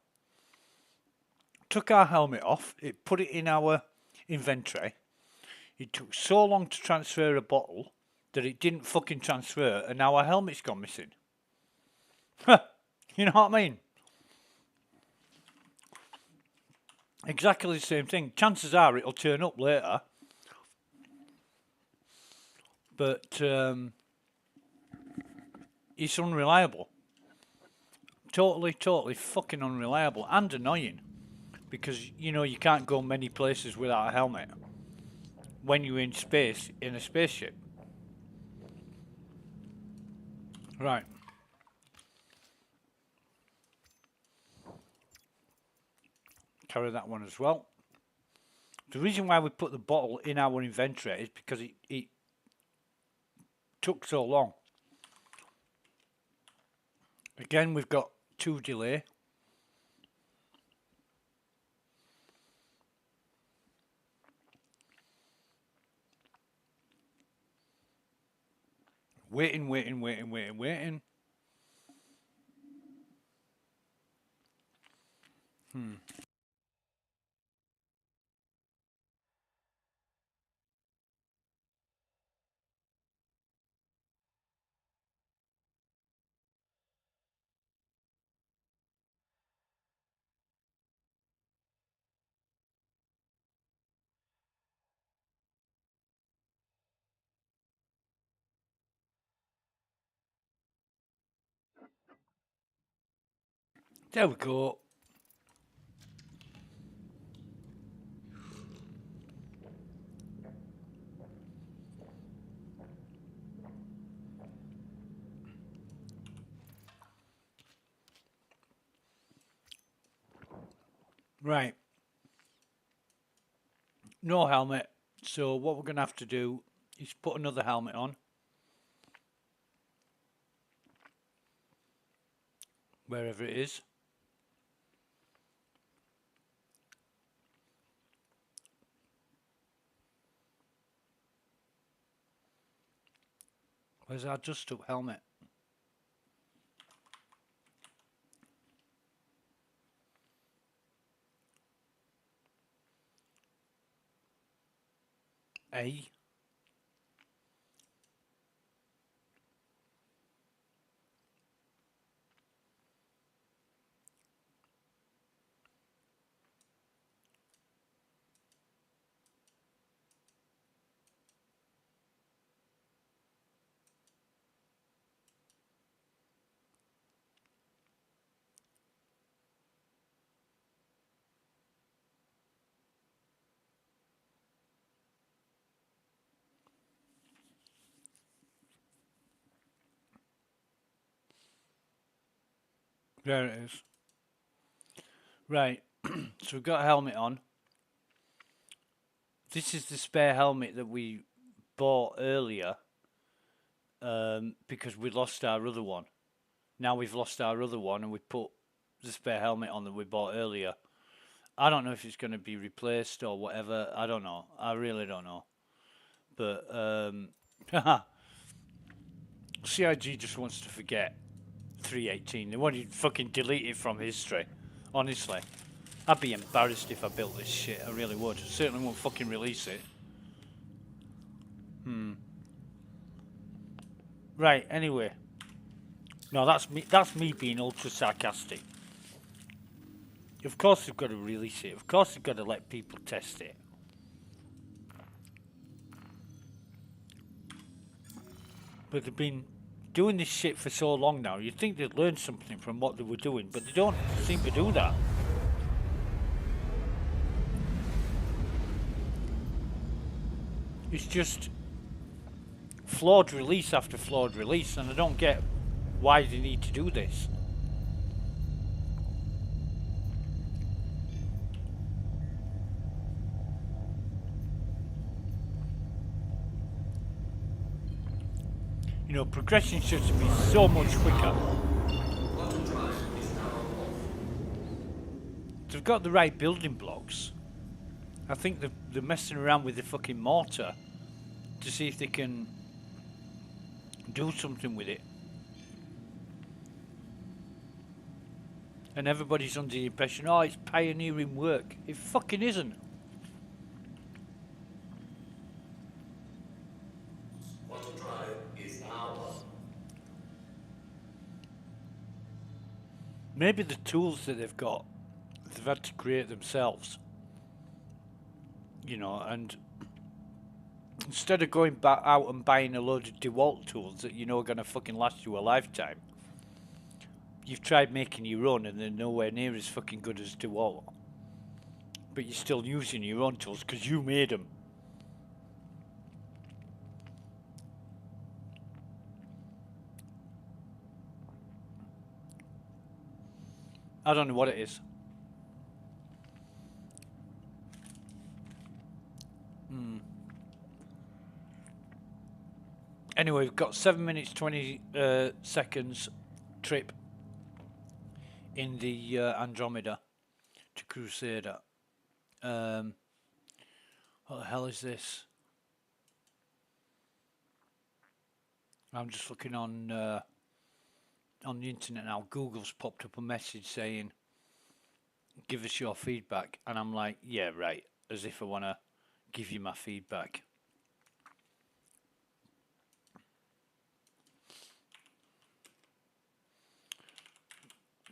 Took our helmet off, it put it in our inventory. It took so long to transfer a bottle that it didn't fucking transfer, and now our helmet's gone missing. You know what I mean? Exactly the same thing. Chances are it'll turn up later. But it's unreliable. Totally fucking unreliable and annoying. Because, you know, you can't go many places without a helmet when you're in space, in a spaceship. Right. Carry that one as well. The reason why we put the bottle in our inventory is because it took so long. Again, we've got 2 delay. Waiting. There we go. Right. No helmet. So what we're going to have to do is put another helmet on. Wherever it is. Where's our dust up helmet? A. There it is. Right. So we've got a helmet on. This is the spare helmet that we bought earlier because we lost our other one. Now we've lost our other one and we put the spare helmet on that we bought earlier. I don't know if it's going to be replaced or whatever. I don't know. I really don't know. But CIG just wants to forget 3.18. They want to fucking delete it from history. Honestly. I'd be embarrassed if I built this shit. I really would. Certainly won't fucking release it. Right, anyway. No, that's me being ultra sarcastic. Of course they've got to release it. Of course they've got to let people test it. But they've been doing this shit for so long now. You'd think they'd learn something from what they were doing, but they don't seem to do that. It's just flawed release after flawed release, and I don't get why they need to do this. You know, progression should be so much quicker. They've got the right building blocks. I think they're messing around with the fucking mortar to see if they can do something with it. And everybody's under the impression, oh, it's pioneering work. It fucking isn't. Maybe the tools that they've got, they've had to create themselves. You know, and instead of going back out and buying a load of DeWalt tools that you know are going to fucking last you a lifetime, you've tried making your own and they're nowhere near as fucking good as DeWalt. But you're still using your own tools because you made them. I don't know what it is. Anyway, we've got 7 minutes 20 seconds trip in the Andromeda to Crusader. What the hell is this? I'm just looking on the internet now. Google's popped up a message saying, give us your feedback. And I'm like, yeah, right. As if I want to give you my feedback.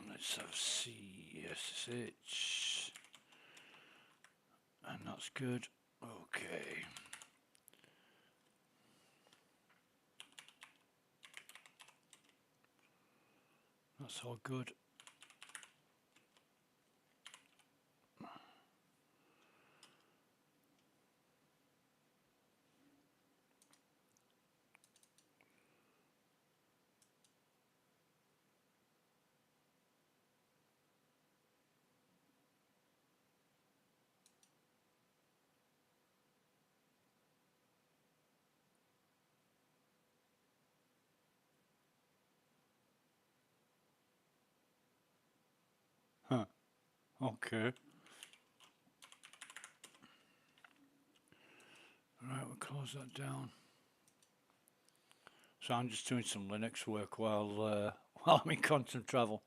Let's have CSH. And that's good. Okay. That's all good. Huh. Okay. Right, we'll close that down. So I'm just doing some Linux work while while I'm in constant travel.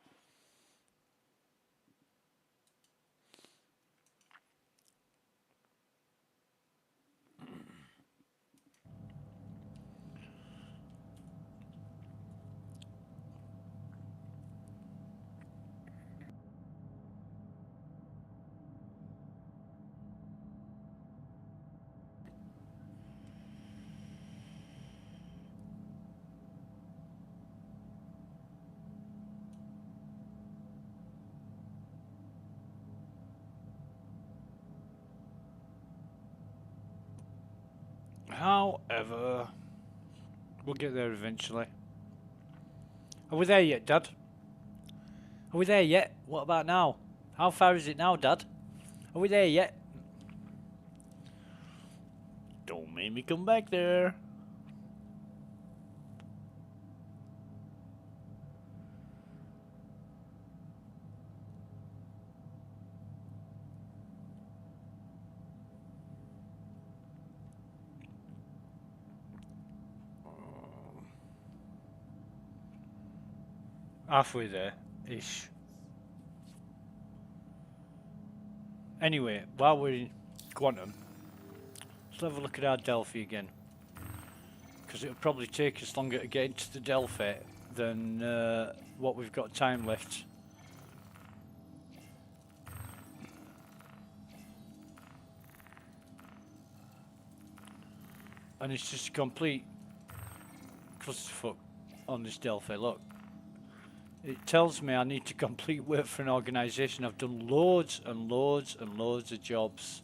However, we'll get there eventually. Are we there yet, Dad? Are we there yet? What about now? How far is it now, Dad? Are we there yet? Don't make me come back there. Halfway there-ish. Anyway, while we're in Quantum, let's have a look at our Delphi again. Because it'll probably take us longer to get into the Delphi than what we've got time left. And it's just a complete clusterfuck on this Delphi. Look, it tells me I need to complete work for an organisation. I've done loads and loads and loads of jobs.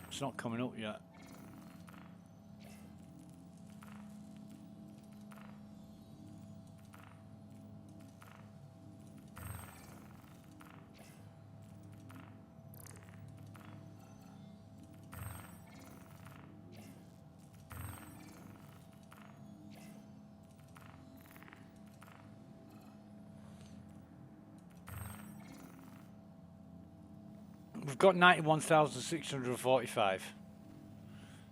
It's not coming up yet. We've got 91,645.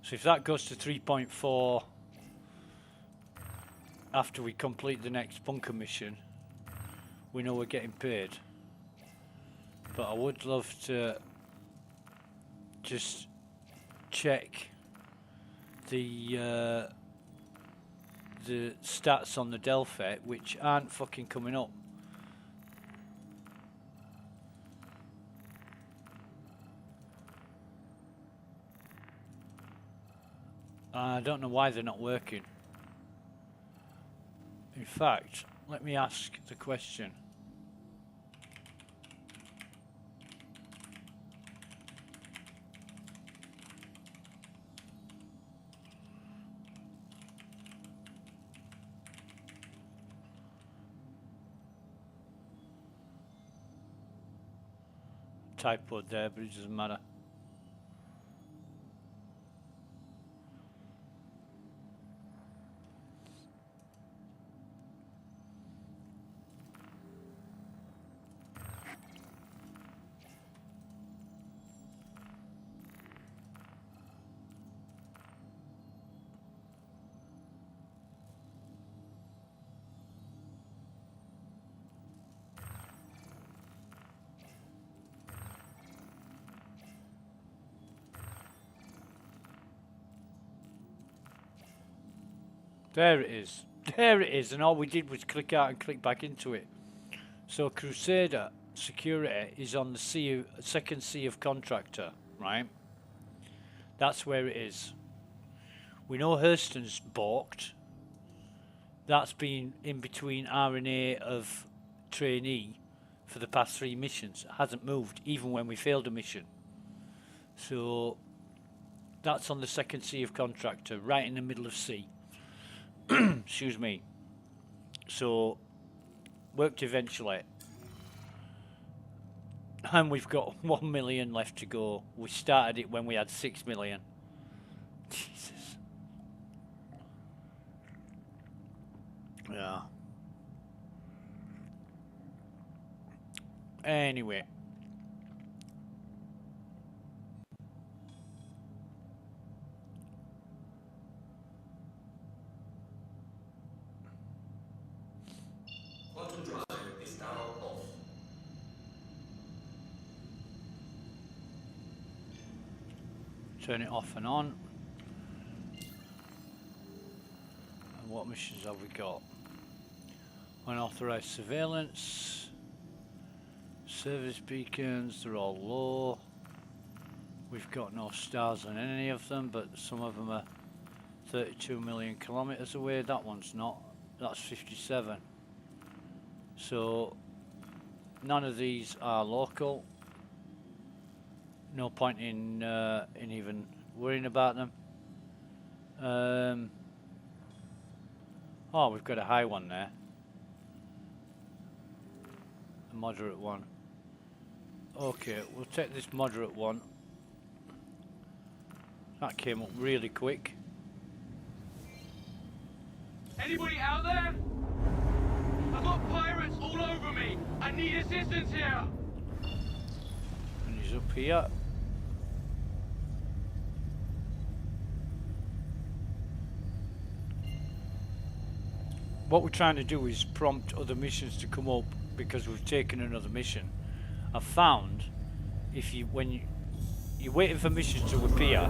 So if that goes to 3.4 after we complete the next bunker mission, we know we're getting paid. But I would love to just check the stats on the Delphi, which aren't fucking coming up. I don't know why they're not working. In fact, let me ask the question. typo there, but it doesn't matter. There it is. There it is, and all we did was click out and click back into it. So Crusader Security is on the second C of contractor, right? That's where it is. We know Hurston's balked. That's been in between RNA of trainee for the past 3 missions. It hasn't moved, even when we failed a mission. So that's on the second C of contractor, right in the middle of C. Excuse me. So worked eventually. And we've got 1 million left to go. We started it when we had 6 million. Jesus. Yeah. Anyway. Quantum drive is now off. Turn it off and on. And what missions have we got? Unauthorized surveillance. Service beacons, they're all low. We've got no stars on any of them, but some of them are 32 million kilometers away. That one's not. That's 57. So none of these are local. No point in even worrying about them. Oh, we've got a high one there. A moderate one. Okay, we'll take this moderate one. That came up really quick. Anybody out there? I've got pirates all over me. I need assistance here. And he's up here. What we're trying to do is prompt other missions to come up because we've taken another mission. I've found if you you're waiting for missions to appear,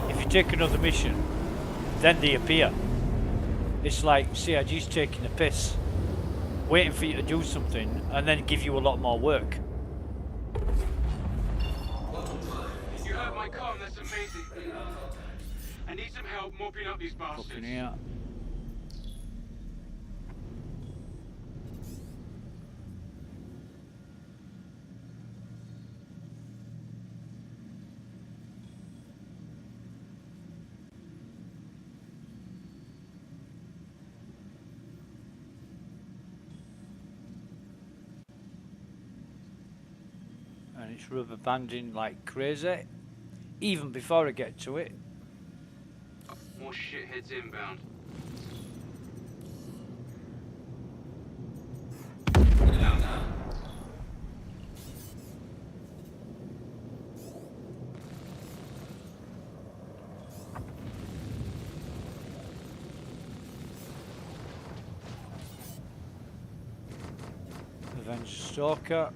if you take another mission, then they appear. It's like CIG's taking the piss, waiting for you to do something and then give you a lot more work. You heard my comm, that's amazing. I need some help mopping up these bastards. Looking here. And it's rubber banding like crazy, even before I get to it. More shitheads inbound. Avenger Stalker.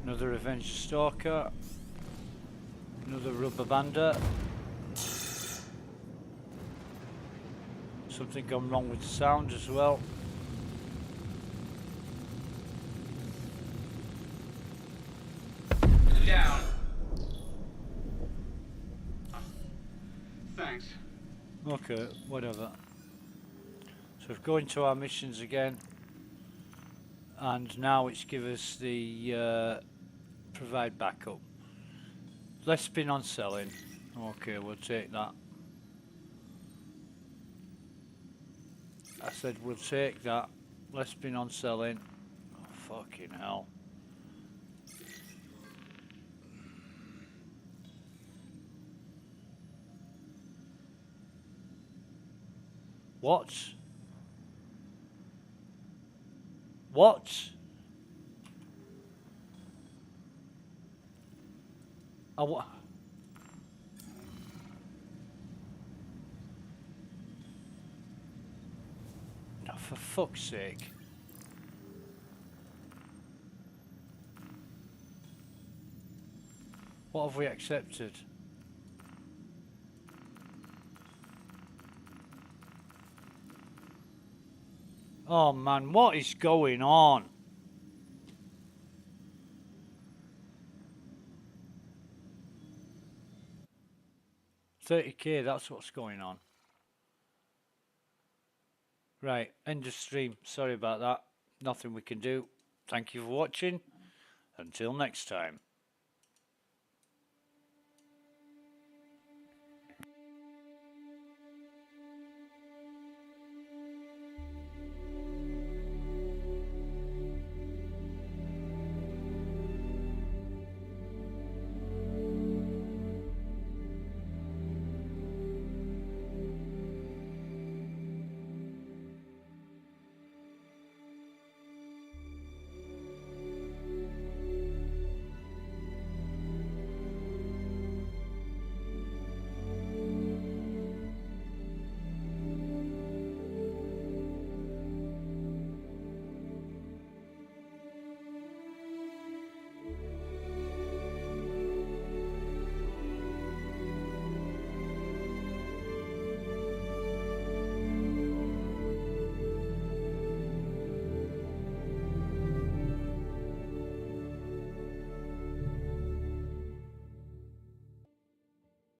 Another Avenger Stalker. Another Rubber Bander. Something gone wrong with the sound as well. Down. Thanks. Okay, whatever. So we've go into our missions again. And now it's give us the provide backup. Let's spin on selling. Okay, we'll take that. I said we'll take that. Let's spin on selling. Oh, fucking hell. What? What? Oh, for fuck's sake. What have we accepted? Oh man, what is going on? $30k, that's what's going on. Right, end of stream. Sorry about that. Nothing we can do. Thank you for watching. Until next time.